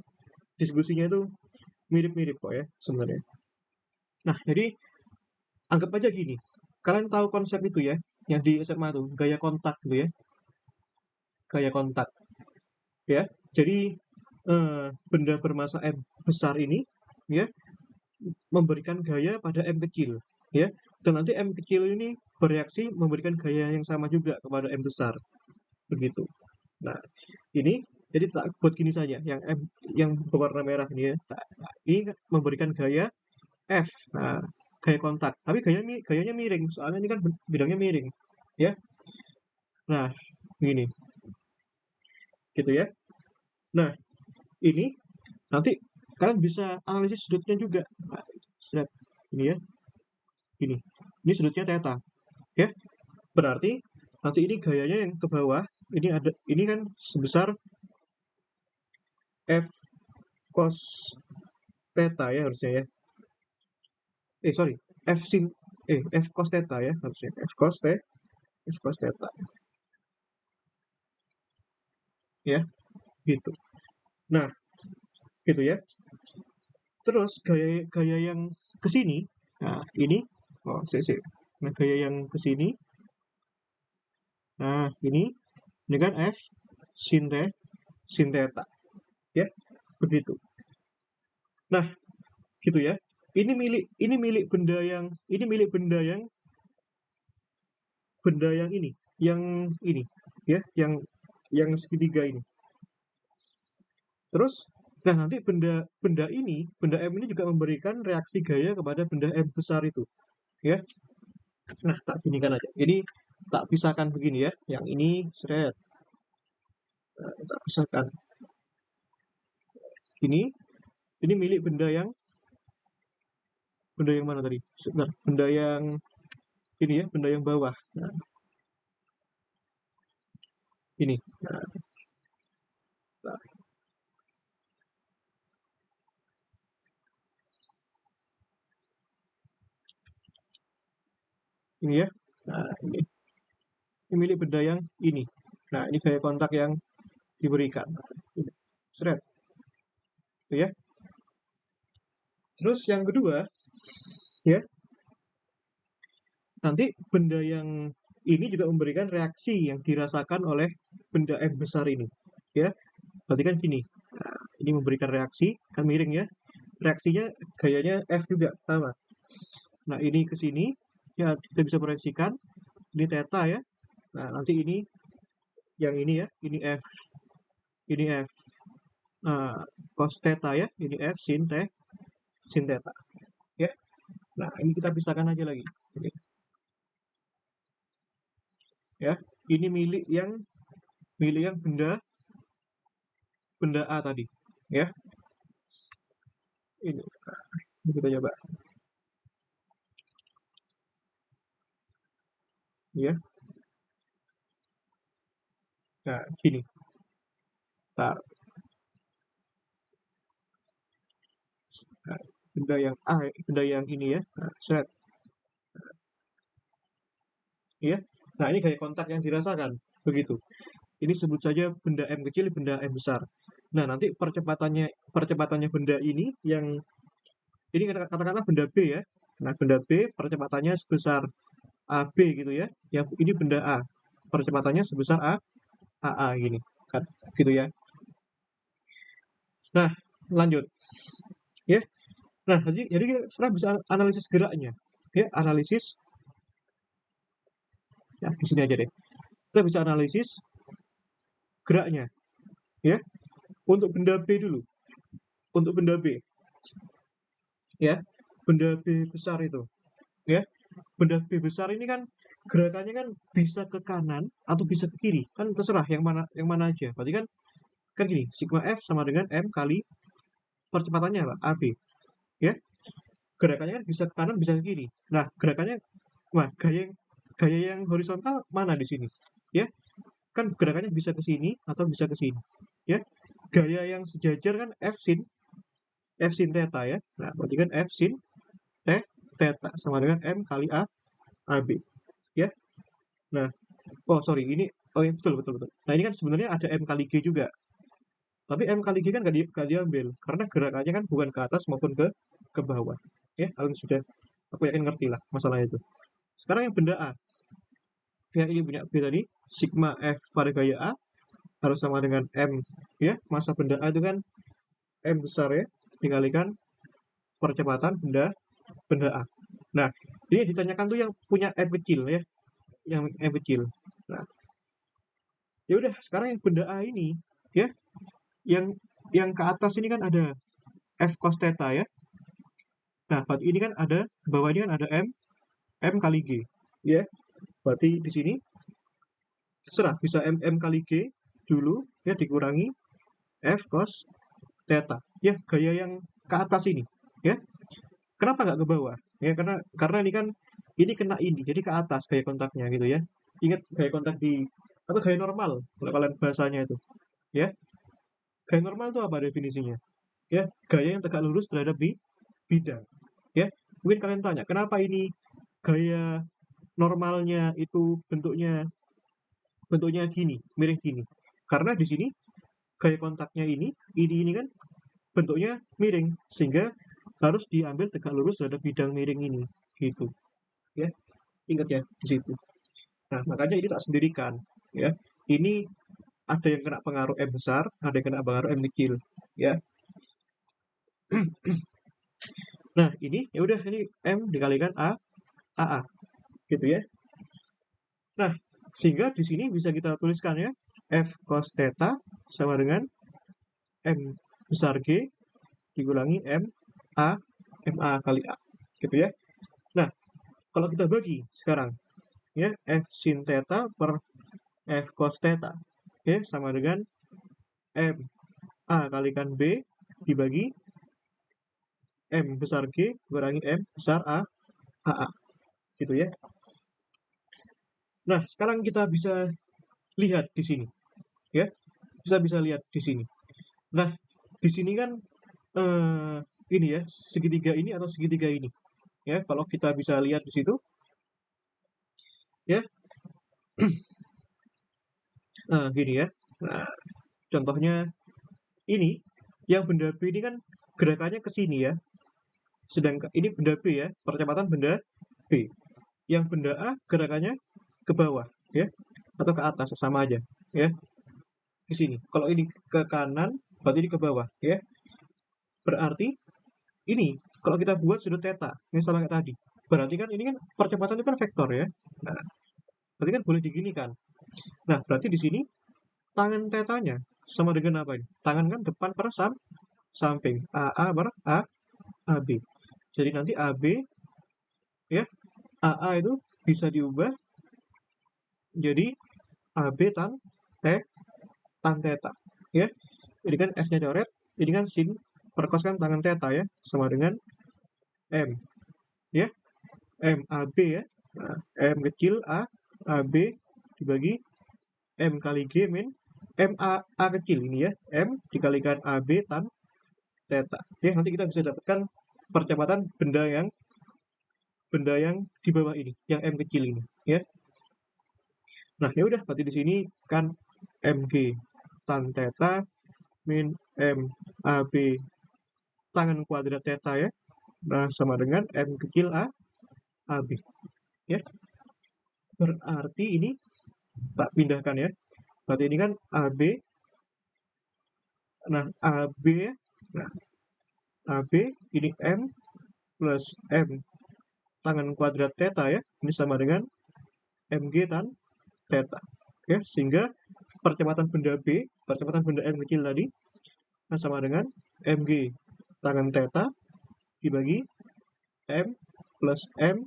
Diskusinya itu mirip-mirip kok ya sebenarnya. Nah, jadi anggap aja gini. Kalian tahu konsep itu ya, yang di SMA tuh, gaya kontak gitu ya. Gaya kontak ya. Jadi benda bermassa M besar ini ya memberikan gaya pada M kecil, ya. Dan nanti M kecil ini bereaksi memberikan gaya yang sama juga kepada M besar, begitu. Nah, ini jadi tak buat gini saja, yang M yang berwarna merah ini ya. Nah, ini memberikan gaya F. Nah, gaya kontak. Tapi gayanya miring, soalnya ini kan bidangnya miring, ya. Nah, begini, gitu ya. Nah, ini nanti kalian bisa analisis sudutnya juga. Nah, ini ya, ini sudutnya theta, ya. Berarti nanti ini gayanya yang ke bawah, ini kan sebesar F cos theta ya harusnya ya. Sorry, F sin F cos theta ya harusnya. F cos theta. Ya, gitu. Nah, gitu ya. Terus gaya yang ke sini, nah ini, nah gaya yang ke sini, nah ini kan F sin theta, ya, begitu. Nah, gitu ya. Ini milik benda yang ini, ya, yang segitiga ini. Terus, nah nanti benda M ini juga memberikan reaksi gaya kepada benda M besar itu, ya. Nah, tak ginikan aja. Ini tak pisahkan begini ya. Yang ini seret. Nah, tak pisahkan. Ini milik benda yang mana tadi? Sebentar, benda yang ini ya, benda yang bawah. Nah, ini. Nah, ini ya. Nah, ini milik benda yang ini. Nah, ini gaya kontak yang diberikan. Nah, ini. Seret. Itu ya. Terus yang kedua, ya, nanti benda yang ini juga memberikan reaksi yang dirasakan oleh benda M besar ini, ya. Berarti kan gini. Nah, ini memberikan reaksi, kan miring ya. Reaksinya gayanya F juga sama. Nah, ini ke sini, ya kita bisa proyeksikan. Ini theta ya. Nah, nanti ini yang ini ya, ini F. Ini F. Nah, cos theta ya, ini F sin theta. Ya. Nah, ini kita pisahkan aja lagi. Ini. Ya, ini milik yang benda A tadi, ya. Ini kita coba, ya. Nah, gini. Nah, benda yang A, benda yang ini ya. Nah, set. Ya. Nah, ini gaya kontak yang dirasakan, begitu. Ini sebut saja benda M kecil, benda M besar. Nah, nanti percepatannya benda ini katakanlah benda B ya. Nah, benda B percepatannya sebesar AB gitu ya. Yang ini benda A. Percepatannya sebesar AA gini. Kan gitu ya. Nah, lanjut. Ya. Nah, jadi kita sekarang bisa analisis geraknya. Ya, analisis ya di sini aja deh. Kita bisa analisis geraknya. Ya. Untuk benda B dulu. Untuk benda B. Ya. Benda B besar itu. Ya. Benda B besar ini kan gerakannya kan bisa ke kanan atau bisa ke kiri. Kan terserah yang mana aja. Berarti kan gini, sigma F sama dengan M kali percepatannya apa? AB. Ya. Gerakannya kan bisa ke kanan, bisa ke kiri. Nah, gaya yang horizontal mana di sini? Ya. Kan gerakannya bisa ke sini atau bisa ke sini. Ya. Gaya yang sejajar kan F sin theta ya. Nah, berarti kan F sin theta sama dengan M kali AB. Ya. Nah, sorry, ini ya, betul. Nah, ini kan sebenarnya ada M kali G juga. Tapi M kali G kan nggak diambil karena gerakannya kan bukan ke atas maupun ke bawah. Ya, kalian sudah, aku yakin ngerti lah masalah itu. Sekarang yang benda A. Ya, ini punya B tadi, sigma F pada gaya A harus sama dengan M, ya. Masa benda A itu kan M besar ya, dikalikan percepatan benda A. Nah, ini yang ditanyakan tuh yang punya M kecil ya, yang M kecil. Nah, ya udah sekarang yang benda A ini ya, yang ke atas ini kan ada F cos theta ya. Nah, berarti ini kan ada bawah ini kan ada M kali G ya. Berarti di sini terserah bisa M kali G dulu ya dikurangi F cos theta. Ya, gaya yang ke atas ini ya. Kenapa nggak ke bawah? Ya karena ini kena ini, jadi ke atas gaya kontaknya gitu ya. Ingat gaya kontak atau gaya normal kalau kalian bahasanya itu ya. Gaya normal itu apa definisinya? Ya, gaya yang tegak lurus terhadap bidang. Ya, mungkin kalian tanya, kenapa ini gaya normalnya itu bentuknya gini, miring gini? Karena di sini gaya kontaknya ini kan bentuknya miring, sehingga harus diambil tegak lurus terhadap bidang miring ini, gitu. Ya, ingat ya di situ. Nah, makanya ini tak sendirikan, ya. Ini ada yang kena pengaruh M besar, ada yang kena pengaruh M kecil, ya. Nah, ini ya udah ini M dikalikan AA, gitu ya. Nah, sehingga di sini bisa kita tuliskan ya, F cos theta sama dengan M besar G dikurangi MA kali A, gitu ya. Nah, kalau kita bagi sekarang ya F sin theta per F cos theta ya sama dengan M A kalikan B dibagi M besar G kurangi M besar AA, gitu ya. Nah, sekarang kita bisa lihat di sini ya. Bisa lihat di sini. Nah, di sini kan ini ya, segitiga ini atau segitiga ini. Ya, kalau kita bisa lihat di situ ya. Nah, gini ya. Nah, contohnya ini yang benda B ini kan gerakannya ke sini ya. Sedangkan ini benda B ya, percepatan benda B. Yang benda A gerakannya ke bawah ya atau ke atas sama aja ya. Di sini. Kalau ini ke kanan, berarti ini ke bawah ya. Berarti ini kalau kita buat sudut theta, ini sama kayak tadi. Berarti kan ini kan percepatan itu kan vektor ya. Nah, berarti kan boleh diginikan. Nah, berarti di sini tangan tetanya sama dengan apa ini? Tangan kan depan per samping. AA per AB. Jadi nanti AB ya, AA itu bisa diubah jadi AB tan theta ya. Ini kan S-nya coret, ini kan sin per cos kan tangan theta ya, sama dengan M ya. M AB ya. Nah, M kecil AB dibagi M kali G min A kecil ini ya. M dikalikan AB tan theta. Ya, nanti kita bisa dapatkan percepatan benda yang di bawah ini, yang M kecil ini ya. Nah, ya udah berarti di sini kan MG tan theta min M AB tangan kuadrat theta ya. Nah, sama dengan M kecil AB ya. Berarti ini tak pindahkan ya. Berarti ini kan AB. Nah, AB ya. Nah, AB ini M plus M tangan kuadrat theta ya. Ini sama dengan MG tan theta. Ya, sehingga percepatan benda B, percepatan benda M kecil tadi sama dengan MG tangan theta dibagi M plus M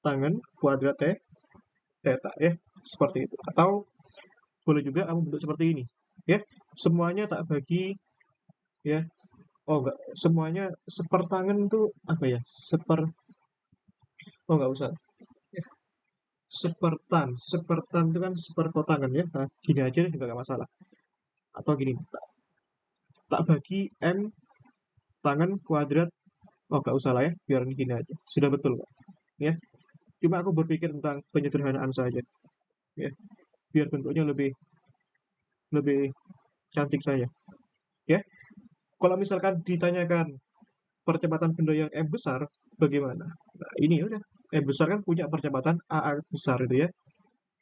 tangan kuadrat theta ya. Seperti itu. Atau boleh juga kamu bentuk seperti ini ya. Semuanya tak bagi ya. Oh enggak, semuanya sepertangan itu apa ya? Oh enggak usah. Sepertan itu kan seperpotangan ya. Nah, gini aja juga enggak masalah. Atau gini, tak bagi M tangan kuadrat. Oh enggak usah lah ya, biar ini gini aja. Sudah betul kok. Ya. Cuma aku berpikir tentang penyederhanaan saja. Ya. Biar bentuknya lebih cantik saja. Ya. Kalau misalkan ditanyakan percepatan benda yang M besar, bagaimana? Nah, ini udah. M besar kan punya percepatan AA besar itu ya.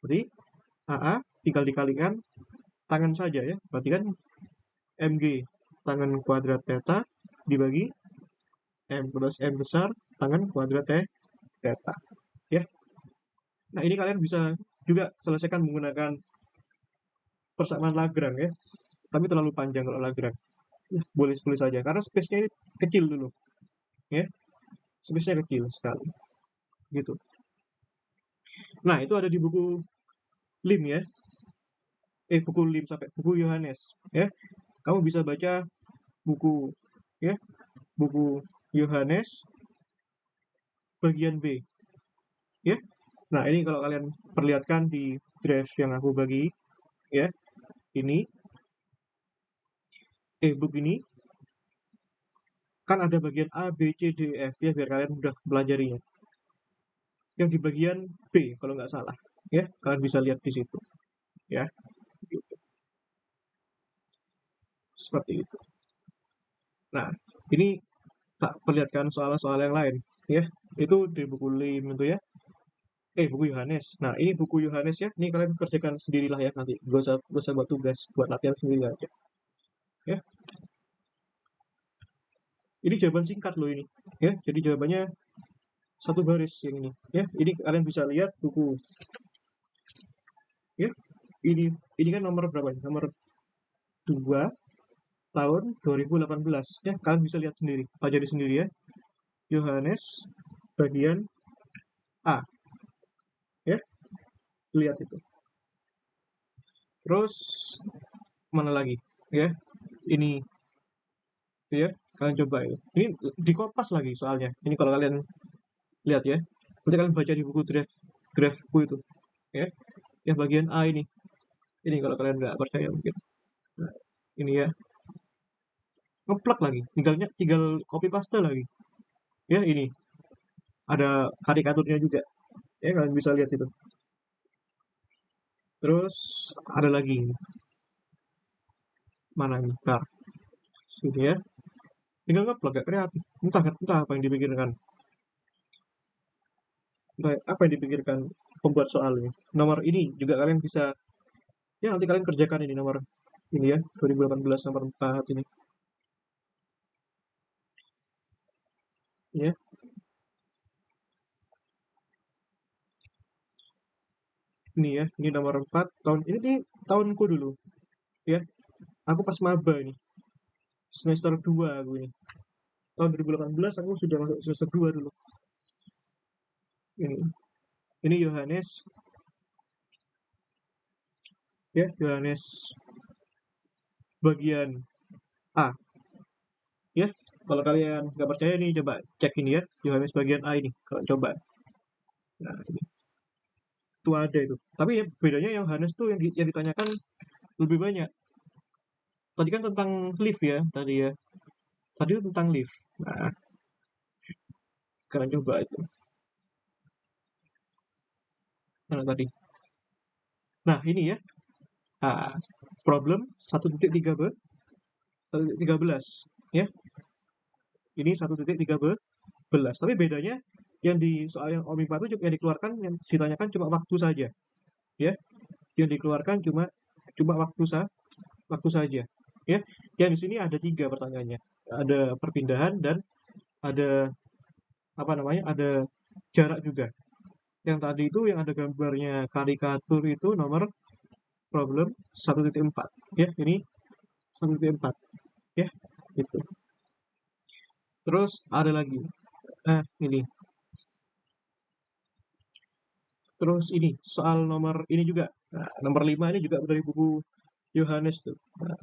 Berarti AA tinggal dikalikan tangan saja ya. Berarti kan MG tangan kuadrat theta dibagi M plus M besar tangan kuadrat theta. Ya. Nah, ini kalian bisa juga selesaikan menggunakan persamaan Lagrange ya. Tapi terlalu panjang kalau Lagrange. Ya, boleh saja karena space-nya ini kecil dulu. Ya. Space-nya kecil sekali. Gitu. Nah, itu ada di buku Lim ya. Buku Lim sampai buku Yohanes ya. Kamu bisa baca buku ya, buku Yohanes bagian B ya. Nah, ini kalau kalian perlihatkan di draft yang aku bagi ya. Ini book ini kan ada bagian A, B, C, D, F ya biar kalian mudah pelajarinya. Yang di bagian B kalau nggak salah ya, kalian bisa lihat di situ ya. Gitu. Seperti itu. Nah, ini tak perlihatkan soal-soal yang lain ya. Itu di buku Lim itu ya. Buku Yohanes. Nah, ini buku Yohanes ya. Ini kalian kerjakan sendirilah ya nanti. Gak usah buat tugas, buat latihan sendiri aja. Ya. Ini jawaban singkat loh ini. Ya, jadi jawabannya satu baris yang ini. Ya, ini kalian bisa lihat buku. Ya, ini kan nomor berapa? Nomor 2 tahun 2018. Ya, kalian bisa lihat sendiri, pelajari sendiri ya. Yohanes bagian A. Ya, lihat itu. Terus mana lagi? Ya, ini ya, kalian coba ya. Ini di Kompas lagi soalnya. Ini kalau kalian lihat ya. Nanti kalian baca di buku draftku itu. Ya, yang bagian A ini. Ini kalau kalian nggak percaya mungkin. Nah, ini ya. Ngeplak lagi. Tinggal copy paste lagi. Ya, ini. Ada karikaturnya juga. Ya, kalian bisa lihat itu. Terus ada lagi. Mana ini? Bentar. Ini ya. Tinggal ngeplak, gak kreatif. Entah apa yang dipikirkan. Entah apa yang dipikirkan pembuat soal ini. Nomor ini juga kalian bisa, ya nanti kalian kerjakan ini nomor ini ya, 2018 nomor 4 ini. Ya. Ini ya, ini nomor 4 tahun ini tahunku dulu. Ya. Aku pas maba ini. Semester 2 aku ini. Tahun 2018 aku sudah masuk semester 2 dulu. Ini. Ini Yohanes. Ya, Yohanes bagian A. Ya, kalau kalian nggak percaya nih coba cek ini ya, Yohanes bagian A ini. Kalau coba. Nah, ini. Itu ada itu. Tapi ya bedanya yang Yohanes tuh yang ditanyakan lebih banyak. Tadi kan tentang lift ya, tadi ya. Tadi itu tentang lift. Nah, kalian coba itu. Nah, tadi. Nah, ini ya. Nah, problem 1.13 ya. Ini 1.13. Tapi bedanya yang di soal yang Om IPA itu yang dikeluarkan yang ditanyakan cuma waktu saja. Ya. Yang dikeluarkan cuma waktu saja. Ya. Yang di sini ada 3 pertanyaannya. Ada perpindahan dan ada apa namanya? Ada jarak juga. Yang tadi itu yang ada gambarnya karikatur itu nomor problem 1.4 ya, ini 1.4 ya, itu. Terus ada lagi. Ini. Terus ini soal nomor ini juga. Nah, nomor 5 ini juga dari buku Yohanes tuh. Nah,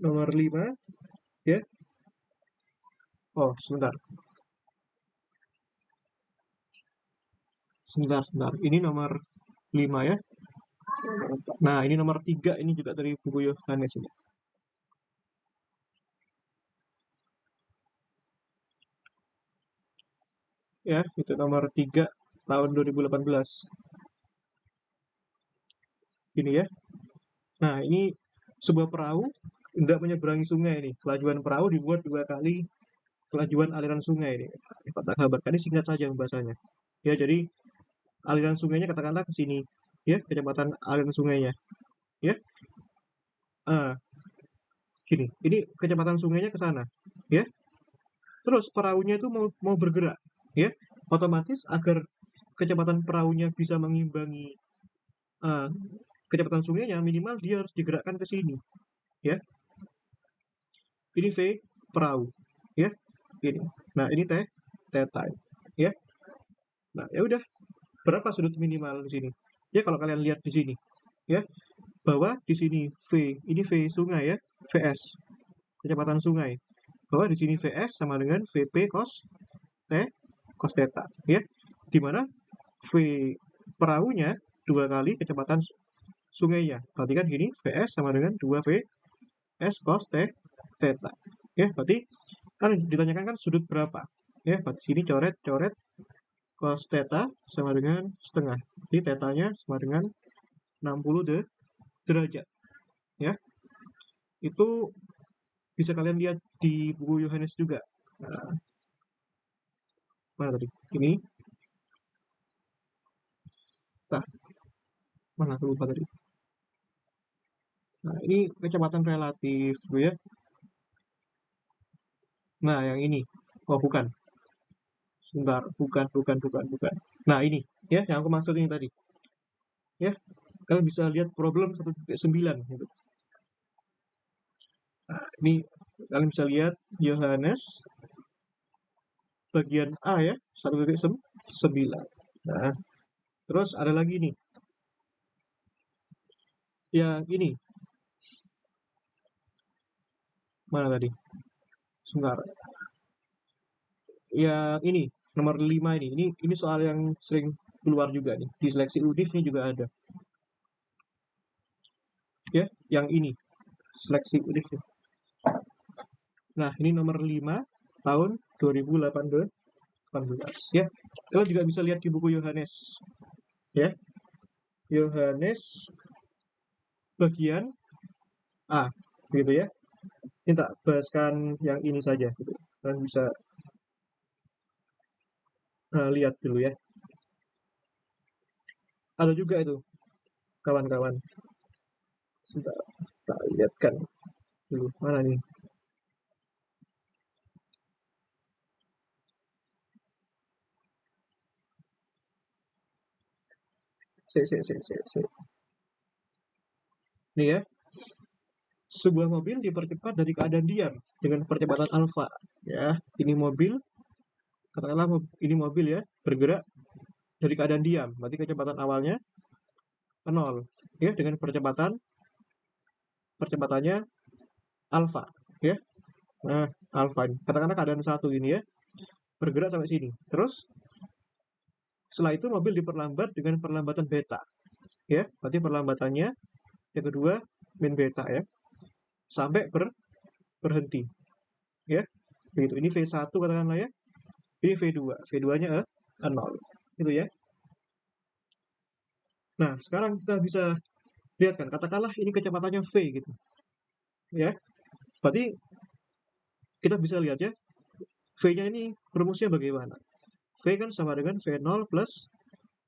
nomor 5 ya. Oh, sebentar. Sebentar. Ini nomor 5 ya. Nah, ini nomor 3 ini juga dari buku Yohanes ini. Ya, itu nomor 3 tahun 2018. Ini ya. Nah, ini sebuah perahu hendak menyeberangi sungai ini. Kelajuan perahu dibuat 2 kali kelajuan aliran sungai ini. Kata kabar. Ini singkat saja pembahasannya. Ya, jadi aliran sungainya katakanlah ke sini. Ya, kecepatan aliran sungainya. Ya. Ah, Gini, ini kecepatan sungainya ke sana, ya. Terus perahunya itu mau bergerak, ya. Otomatis agar kecepatan perahunya bisa mengimbangi uh, kecepatan sungainya, minimal dia harus digerakkan ke sini, ya. Ini V perahu, ya. Ini. Nah, ini theta, ya. Nah, ya udah. Berapa sudut minimal di sini? Ya kalau kalian lihat di sini, ya, bahwa di sini ini V sungai ya, VS, kecepatan sungai. Bahwa di sini VS sama dengan VP cos theta, ya. Di mana V perahunya 2 kali kecepatan sungainya. Berarti kan gini, VS sama dengan 2V S cos theta. Ya, berarti kan ditanyakan kan sudut berapa? Ya, berarti sini coret cos theta sama dengan setengah. Jadi tetanya sama dengan 60 derajat. Ya, itu bisa kalian lihat di buku Yohanes juga. Nah, mana tadi? Ini. Nah, mana aku lupa tadi. Nah, ini kecepatan relatif, gitu ya. Nah, yang ini. Oh, bukan. Sebentar, bukan. Nah, ini ya, yang aku maksud ini tadi. Ya, kalian bisa lihat problem 1.9 gitu. Nah, ini kalian bisa lihat Yohanes bagian A ya, 1.9. Nah, terus ada lagi nih. Yang ini. Mana tadi? Sebentar. Yang ini, nomor 5 ini. Ini soal yang sering keluar juga nih. Di seleksi UDIF ini juga ada. Ya, yang ini. Seleksi UDIF. Nah, ini nomor 5 tahun 2018. Ya. Kalian juga bisa lihat di buku Yohanes. Ya. Yohanes bagian A, gitu ya. Ini tak bahaskan yang ini saja, gitu. Kalian bisa lihat dulu ya. Ada juga itu, kawan-kawan. Sebentar, kita lihatkan dulu. Mana nih? Si. Nih ya. Sebuah mobil dipercepat dari keadaan diam dengan percepatan alfa. Ya, ini mobil, katakanlah ini mobil ya, bergerak dari keadaan diam. Berarti kecepatan awalnya 0. Ya, dengan percepatannya alfa. Ya, nah, alfa ini. Katakanlah keadaan 1 ini ya, bergerak sampai sini. Terus, setelah itu mobil diperlambat dengan perlambatan beta. Ya, berarti perlambatannya yang kedua min beta ya, sampai berhenti. Ya, begitu. Ini V1 katakanlah ya. Ini V2. V2-nya 0. Itu ya. Nah, sekarang kita bisa lihat kan, katakanlah ini kecepatannya V gitu. Ya. Berarti kita bisa lihat ya, V-nya ini rumusnya bagaimana? V kan sama dengan V0 plus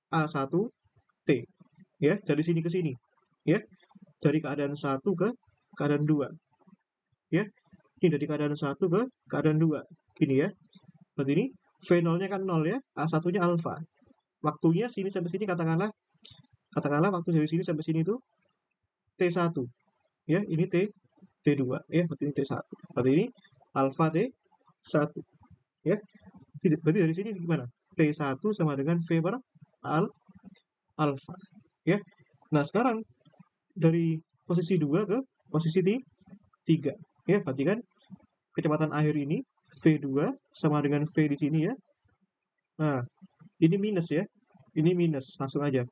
A1T. Ya, dari sini ke sini. Ya. Dari keadaan 1 ke keadaan 2. Ya. Ini dari keadaan 1 ke keadaan 2. Gini ya. Berarti ini V0-nya kan 0 ya, A1-nya alfa. Waktunya sini sampai sini katakanlah waktu dari sini sampai sini itu T1. Ya, ini T2 ya, berarti ini T1. Berarti ini alfa T1. Ya. Berarti dari sini gimana? T1 sama dengan V per alfa. Ya. Nah, sekarang dari posisi 2 ke posisi 3. Ya, berarti kan kecepatan akhir ini V2 sama dengan V di sini ya. Nah, ini minus ya. Ini minus, langsung aja.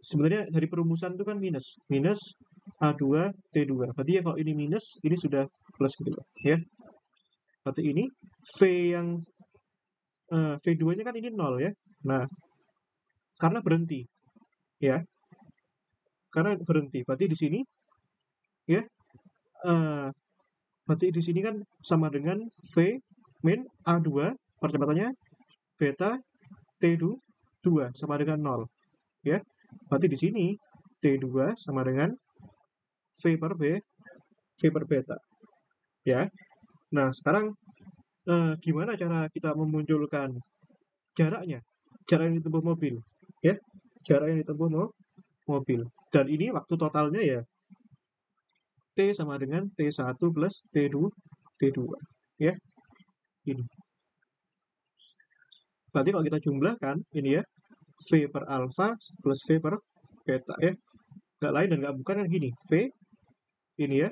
Sebenarnya dari perumusan itu kan minus. Minus A2, T2. Berarti ya kalau ini minus, ini sudah plus gitu ya. Berarti ini V yang V2-nya kan ini 0 ya. Nah, karena berhenti ya. Karena berhenti. Berarti di sini ya berarti di sini kan sama dengan V min A2 percepatannya beta T2 sama dengan 0 ya. Berarti di sini T2 sama dengan V per V per beta. Ya. Nah, sekarang gimana cara kita memunculkan jaraknya? Jarak yang ditempuh mobil. Ya. Jarak yang ditempuh mobil. Dan ini waktu totalnya ya T sama dengan T1 plus T2. Ya. Ini. Berarti kalau kita jumlahkan, ini ya, V per alfa plus V per beta ya. Nggak lain dan nggak bukan kan gini. V, ini ya,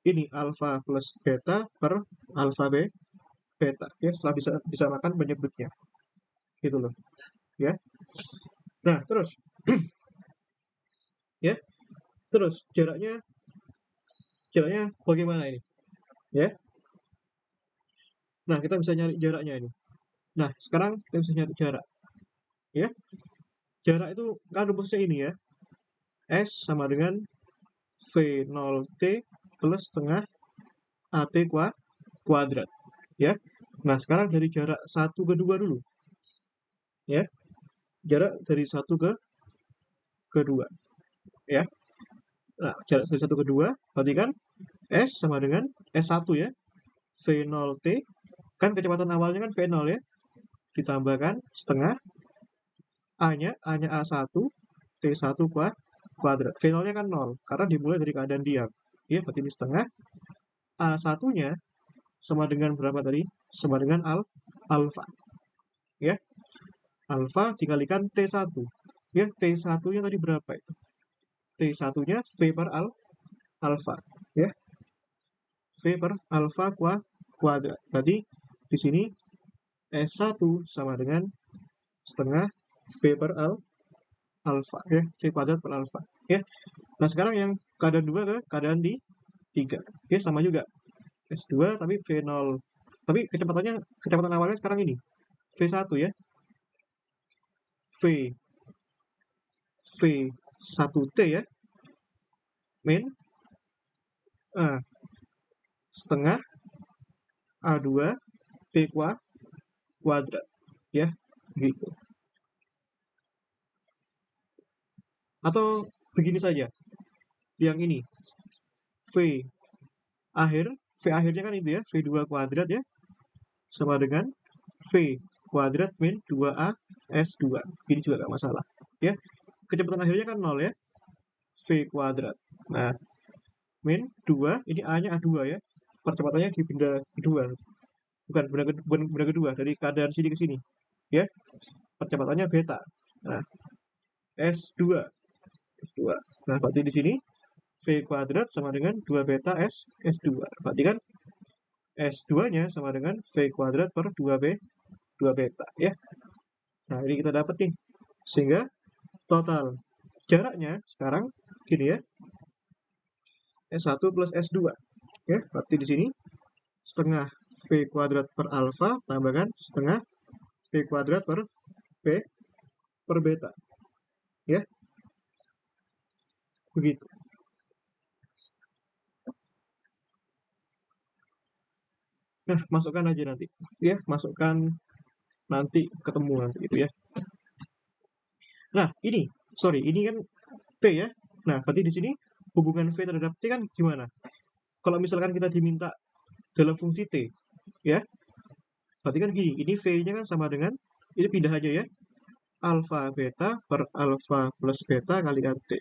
ini alfa plus beta per alfa beta ya, setelah bisa makan penyebutnya. Gitu loh. Ya. Nah, terus ya. Terus jaraknya bagaimana ini? Ya. Nah, kita bisa nyari jaraknya ini. Nah, sekarang kita bisa nyari jarak. Ya. Jarak itu kan rumusnya ini ya. S sama dengan V0T plus setengah AT kuadrat. Ya. Nah, sekarang dari jarak 1 ke 2 dulu. Ya. Jarak dari 1 ke 2. Ya. Nah, jarak dari 1 ke 2 berarti kan S sama dengan S1 ya. V0T kan kecepatan awalnya kan V0 ya. Ditambahkan setengah A-nya A1, T1 kuadrat. V0-nya kan 0 karena dimulai dari keadaan diam. Ya, berarti ini setengah. A1-nya sama dengan berapa tadi? Sama dengan alfa. Ya. Alfa dikalikan T1. Ya, T1-nya tadi berapa itu? T1-nya V per alfa. Ya. V per alfa kuadrat. Berarti di sini S1 sama dengan setengah V per alfa ya, V kuadrat per alfa ya. Nah, sekarang yang keadaan 2 ke keadaan di 3 ya, sama juga S2 tapi V0, tapi kecepatan awalnya sekarang ini V1 ya, V1T ya, min setengah A2 T kuadrat ya, gitu. Atau begini saja, yang ini V akhirnya kan itu ya, V2 kuadrat ya, sama dengan V kuadrat min 2A S2. Ini juga nggak masalah. Ya, kecepatan akhirnya kan 0 ya, V kuadrat. Nah, min 2, ini A-nya A2 ya, percepatannya di benda kedua. Bukan benda kedua, dari keadaan sini ke sini. Ya, percepatannya beta. Nah, S2. Nah, berarti di sini V kuadrat sama dengan 2 beta S2. Berarti kan S2-nya sama dengan V kuadrat per 2 beta ya. Nah, ini kita dapat nih. Sehingga total jaraknya sekarang gini ya. S1 plus S2. Ya, berarti di sini setengah V kuadrat per alfa tambahkan setengah V kuadrat per beta. Ya. Begitu. Nah, masukkan aja nanti. Ya, masukkan nanti ketemu nanti itu ya. Nah, ini kan T ya. Nah, berarti di sini hubungan V terhadap T kan gimana? Kalau misalkan kita diminta dalam fungsi T, ya, berarti kan gini, ini V-nya kan sama dengan, ini pindah aja ya, alfa beta per alfa plus beta kalikan T.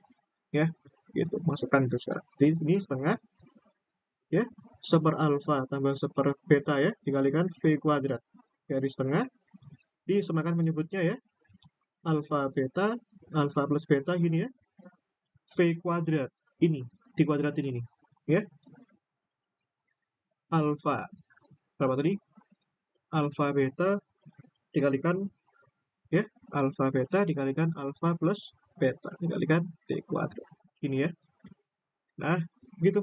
Ya, gitu, masukkan itu sekarang. Jadi ini setengah, ya, seper alfa tambah seper beta ya, dikalikan V kuadrat. Dari setengah, disemakan menyebutnya ya, alfa beta, alfa plus beta gini ya, V kuadrat, ini, dikuadratin ini, ya. Alfa, berapa tadi? Alfa beta dikalikan ya, alfa beta dikalikan alfa plus beta dikalikan T kuadrat. Ini ya. Nah, gitu.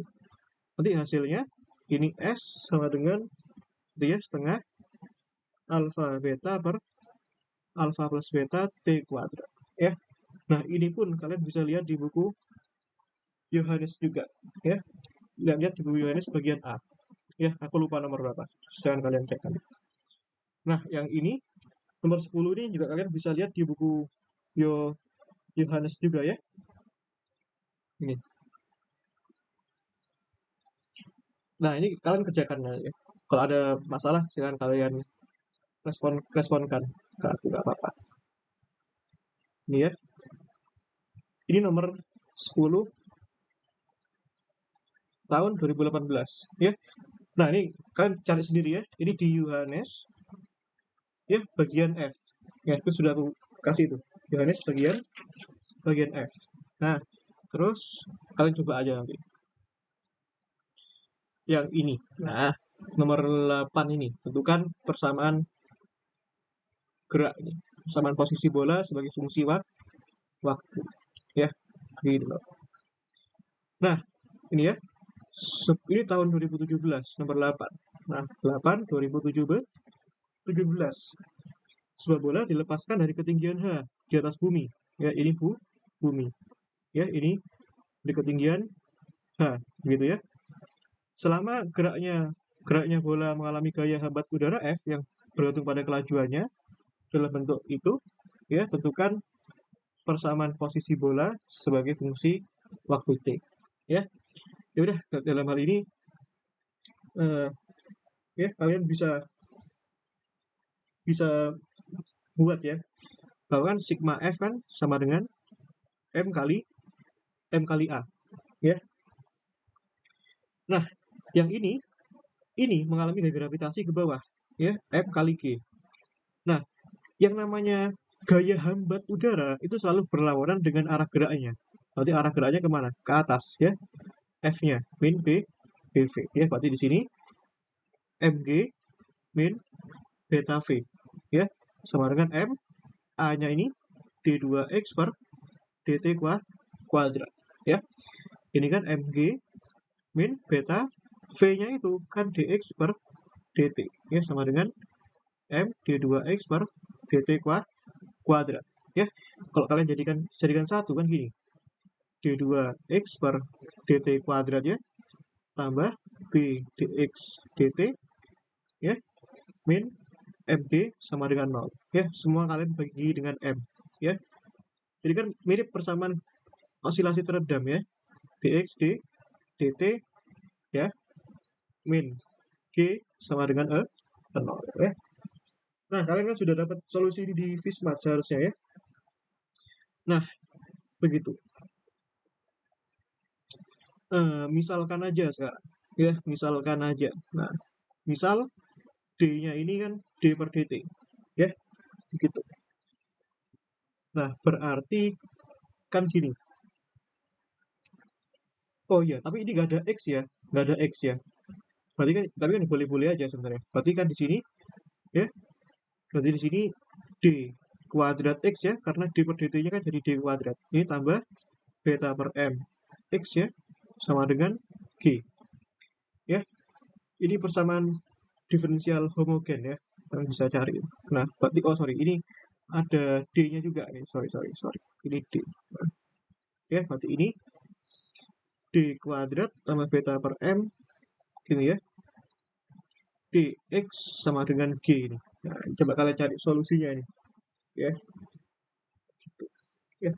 Nanti hasilnya ini S sama dengan dia setengah alfa beta per alfa plus beta T kuadrat. Ya. Nah, ini pun kalian bisa lihat di buku Yohanes juga. Ya. Lihat di buku Yohanes bagian A. Ya, aku lupa nomor berapa. Silahkan kalian cek nanti. Nah, yang ini nomor 10 ini juga kalian bisa lihat di buku Yohanes juga ya. Ini. Nah, ini kalian kerjakan ya. Kalau ada masalah silakan kalian responkan ke aku, nggak apa-apa. Ini ya, ini nomor 10 tahun 2018 ya. Nah, ini kalian cari sendiri ya. Ini di Yohanes ya, bagian F. Ya, itu sudah aku kasih itu. Yohanes bagian F. Nah, terus kalian coba aja nanti yang ini. Nah, nomor 8 ini, tentukan persamaan gerak ini. Persamaan posisi bola sebagai fungsi waktu. Ya, gitu loh. Nah, ini ya. Ini tahun 2017, nomor 8. Nah, 8 2017. Sebuah bola dilepaskan dari ketinggian H di atas bumi. Ya, ini bumi. Ya, ini di ketinggian H, gitu ya. Selama geraknya bola mengalami gaya hambat udara F yang bergantung pada kelajuannya dalam bentuk itu, ya, tentukan persamaan posisi bola sebagai fungsi waktu T. Ya, ya udah, dalam hal ini eh, ya kalian bisa bisa buat ya, bahwa kan sigma F kan sama dengan M kali A, ya. Nah, yang ini mengalami gaya gravitasi ke bawah, ya, M kali G. Nah, yang namanya gaya hambat udara itu selalu berlawanan dengan arah geraknya. Berarti arah geraknya kemana? Ke atas, ya. F-nya min BV, ya. Berarti di sini MG min beta V, ya, sama dengan M, A-nya ini D2X per DT kuadrat, ya. Ini kan MG min beta V-nya itu kan DX per DT, ya, sama dengan M D2X per DT kuadrat, ya. Kalau kalian jadikan satu kan gini, D2X per DT kuadrat ya, tambah B dx dt, ya, min MG sama dengan 0, ya. Semua kalian bagi dengan M, ya. Jadi kan mirip persamaan osilasi teredam ya, dx dt, ya, min G sama dengan 0, ya. Nah, kalian kan sudah dapat solusi ini di Vismat seharusnya ya. Nah, begitu. Misalkan aja sekarang, ya, misalkan aja. Nah, misal D-nya ini kan D per dt, ya, begitu. Nah, berarti kan gini. Oh iya, tapi ini nggak ada X ya, nggak ada X ya. Berarti kan, tapi kan boleh-boleh aja sebenarnya. Berarti kan di sini, ya, berarti di sini D kuadrat X ya, karena D per dt-nya kan jadi D kuadrat. Ini tambah beta per M X ya, sama dengan G. Ya, ini persamaan diferensial homogen ya, kalian bisa cari. Nah, berarti, oh sorry, ini ada D-nya juga nih, sorry. Ini D. Nah, ya, berarti ini D kuadrat tambah beta per M, gini ya, dx sama dengan G ini. Nah, coba kalian cari solusinya ini, ya. Gitu. Ya.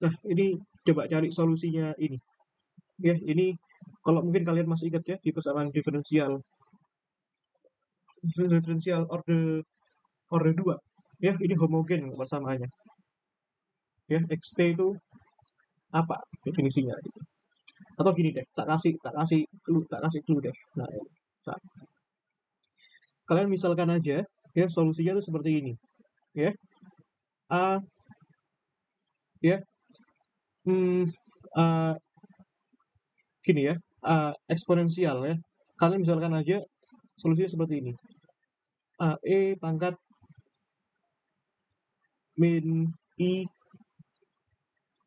Nah, ini coba cari solusinya ini. Ya, ini kalau mungkin kalian masih ingat ya, di persamaan diferensial orde 2. Ya, ini homogen persamaannya. Ya, xt itu apa definisinya gitu. Atau gini deh, tak kasih clue deh. Nah, kalian misalkan aja ya, solusinya itu seperti ini, ya. A, ya, hmm, A, gini ya, eksponensial ya. Kalian misalkan aja solusinya seperti ini, AE pangkat min I,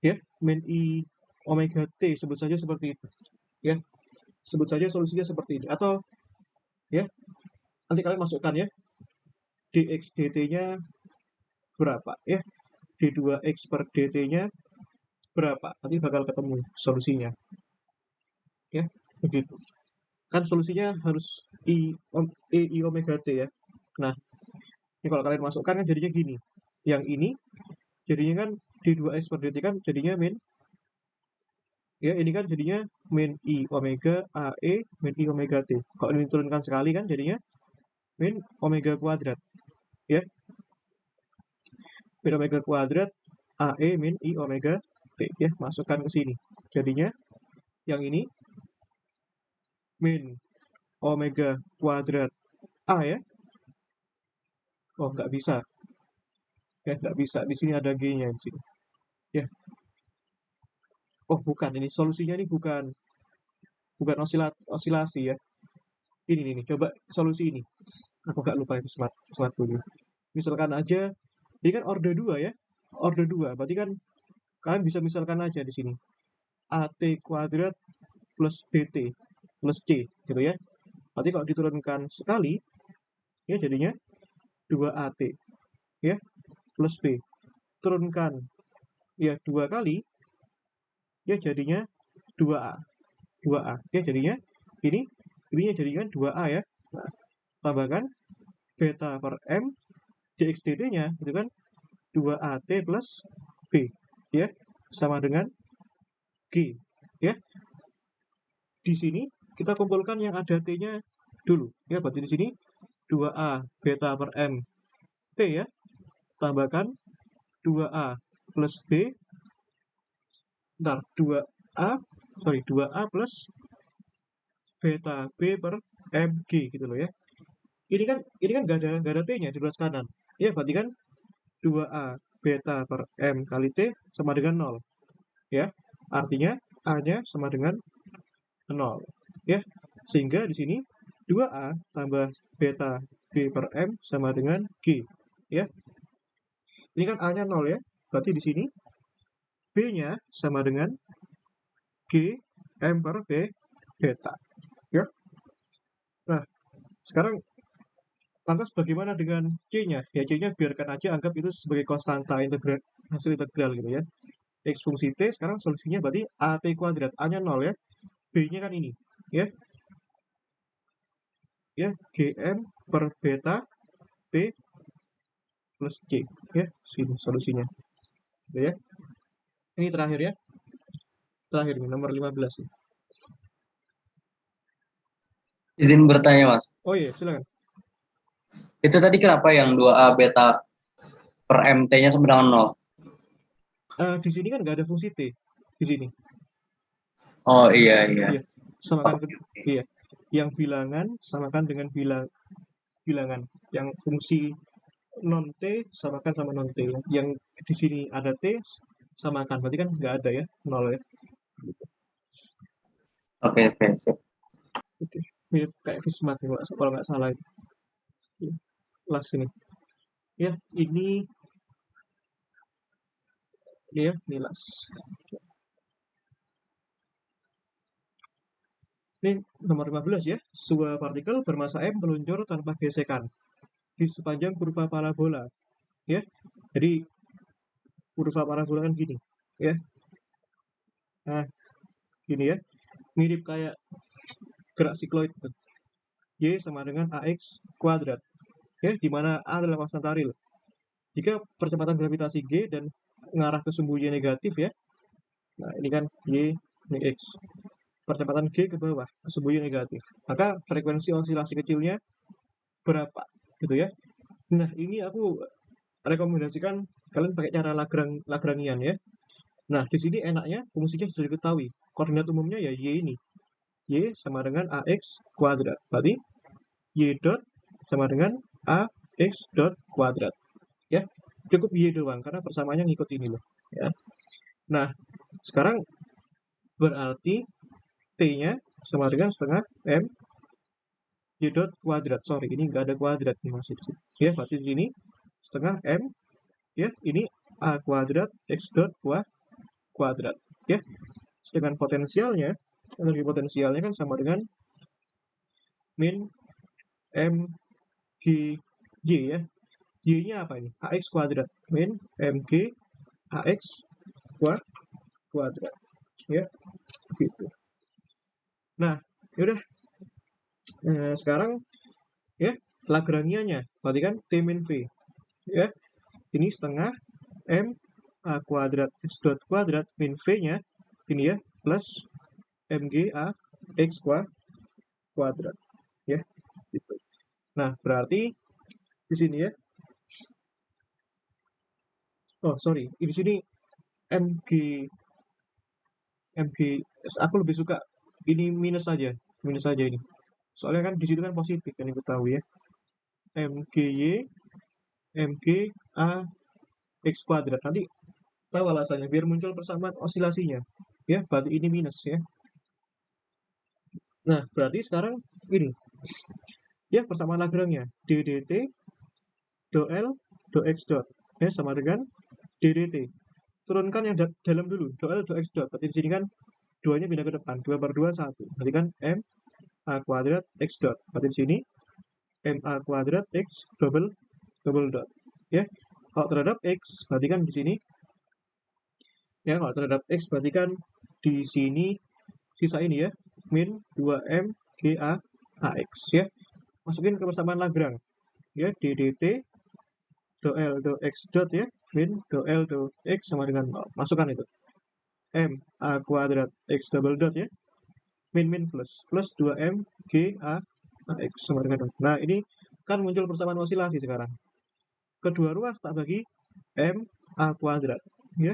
ya, min I omega T, sebut saja seperti itu, ya. Sebut saja solusinya seperti ini. Atau, ya, nanti kalian masukkan ya, dx dt-nya berapa, ya, d2x per dt-nya berapa, nanti bakal ketemu solusinya, ya, begitu. Kan solusinya harus I omega T ya. Nah, ini kalau kalian masukkan kan jadinya gini. Yang ini jadinya kan D2X per dt kan jadinya min, Ya, ini kan jadinya min I omega AE min I omega T. Kalau ini diturunkan sekali kan jadinya min omega kuadrat. Ya, min omega kuadrat AE min I omega T. Ya, masukkan ke sini. Jadinya yang ini min omega kuadrat A ya. Oh, nggak bisa. Ya, nggak bisa. Di sini ada G-nya di sini. Ya. Oh, bukan. Ini solusinya ini bukan osilasi ya. Ini nih, coba solusi ini. Aku nggak lupa itu smart dulu. Misalkan aja, ini kan order 2 ya. Order 2, berarti kan kalian bisa misalkan aja di sini. AT kuadrat plus BT plus C, gitu ya. Berarti kalau diturunkan sekali, ya jadinya 2AT, ya, plus B. Turunkan, ya 2 kali, ya jadinya 2A. 2A, ya jadinya ininya jadinya 2A ya. Nah, tambahkan beta per M dx dt-nya itu kan 2AT plus B ya sama dengan G ya. Di sini kita kumpulkan yang ada T-nya dulu ya, berarti di sini 2A beta per M T ya, tambahkan 2A plus B, ntar 2A plus beta B per MG gitu loh ya. Ini kan nggak ada T-nya di belas kanan ya, berarti kan 2A beta per M kali T sama dengan 0 ya, artinya A-nya sama dengan 0 ya, sehingga di sini 2A tambah beta B per M sama dengan G ya. Ini kan A-nya 0 ya, berarti di sini B-nya sama dengan G M per B beta ya. Nah, sekarang lantas bagaimana dengan C-nya? Ya, C-nya biarkan aja, anggap itu sebagai konstanta integral, hasil integral gitu ya. X fungsi T, sekarang solusinya berarti AT kuadrat. A-nya 0 ya. B-nya kan ini. Ya. Ya, GM per beta T plus C. Ya, sini solusinya. Ya. Ini terakhir ya. Terakhir nih, nomor 15 ya. Izin bertanya, Mas. Oh iya, silakan. Itu tadi kenapa yang 2A beta per MT-nya sama dengan 0? Di sini kan nggak ada fungsi T. Di sini. Oh iya. Iya. Samakan Oke. iya. Yang bilangan samakan dengan bilangan. Yang fungsi non T samakan sama non T. Yang di sini ada T samakan. Berarti kan nggak ada ya, 0 ya. Oke, siap. Oke. Mirip kayak Fismat ya, kalau nggak salah. Ya. Las ini. Ya, ini ya, ini las. Ini nomor 15 ya. Sebuah partikel bermasa M meluncur tanpa gesekan di sepanjang kurva parabola. Ya. Jadi kurva parabola kan gini, ya. Nah, gini ya. Mirip kayak gerak sikloid itu. Y sama dengan AX kuadrat. Ya, di mana A adalah konstanta real. Jika percepatan gravitasi G dan mengarah ke sumbu Y negatif ya. Nah, ini kan Y, ini X. Percepatan G ke bawah, ke sumbu Y negatif. Maka frekuensi osilasi kecilnya berapa gitu ya. Nah, ini aku rekomendasikan kalian pakai cara Lagrangian ya. Nah, di sini enaknya fungsinya sudah diketahui. Koordinat umumnya ya Y ini. Y sama dengan AX kuadrat. Berarti Y dot sama dengan AX dot kuadrat. Ya, cukup Y doang karena persamaannya ngikut ini loh. Ya. Nah, sekarang berarti T-nya sama dengan setengah M Y dot kuadrat. Sorry, ini nggak ada kuadrat nih masih di sini. Ya, berarti di sini setengah M ya, ini A kuadrat X dot kuadrat. Ya, sedangkan potensialnya, energi potensialnya kan sama dengan min M G Y ya. Y-nya apa ini? AX kuadrat min MG AX kuadrat. Ya, gitu. Nah, yaudah. Sekarang ya Lagrangianya, berarti kan T min V. Ya, ini setengah M A kuadrat X dot kuadrat min V-nya, ini ya, plus mg a x kuadrat, ya, gitu. Nah, berarti di sini ya, oh sorry, di sini mg mg, aku lebih suka ini minus saja ini. Soalnya kan di situ kan positif yang kita tahu ya. mgy mg a x kuadrat. Nanti tahu alasannya biar muncul persamaan osilasinya. Ya, berarti ini minus ya. Nah, berarti sekarang ini ya persamaan Lagrange-nya d dt do L do X dot ya sama dengan d dt. Turunkan yang dalam dulu, do L do X dot. Berarti di sini kan 2-nya pindah ke depan, 2 per 2 1. Berarti kan M A kuadrat X dot. Berarti di sini M A kuadrat X double dot. Ya. Kalau terhadap X berarti kan di sini ya, kalau terhadap X berarti kan di sini sisa ini ya, min 2M GA AX ya. Masukin ke persamaan Lagrange ya, d dt do L do X dot ya, min do L do X sama dengan 0. Masukkan itu. M A kuadrat X double dot ya, min plus 2M G A X sama dengan 0. Nah, ini kan muncul persamaan osilasi sekarang. Kedua ruas tak bagi M A kuadrat ya,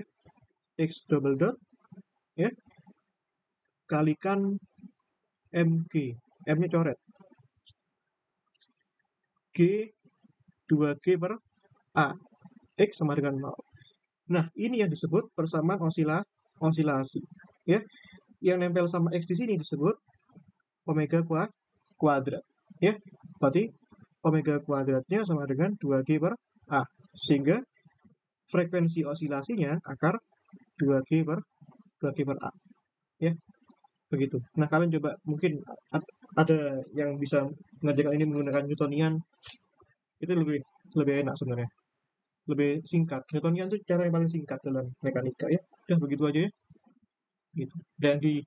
X double dot ya, kalikan MG, M-nya coret. G 2G per A, X sama dengan 0. Nah, ini yang disebut persamaan osilasi. Ya, yang nempel sama X di sini disebut omega kuadrat. Ya, berarti omega kuadratnya sama dengan 2G per A. Sehingga frekuensi osilasinya akar 2G per A. Ya, begitu. Nah, kalian coba, mungkin ada yang bisa mengerjakan ini menggunakan Newtonian, itu lebih enak sebenarnya, lebih singkat. Newtonian itu cara yang paling singkat dalam mekanika ya. Udah begitu aja ya, gitu. Dan di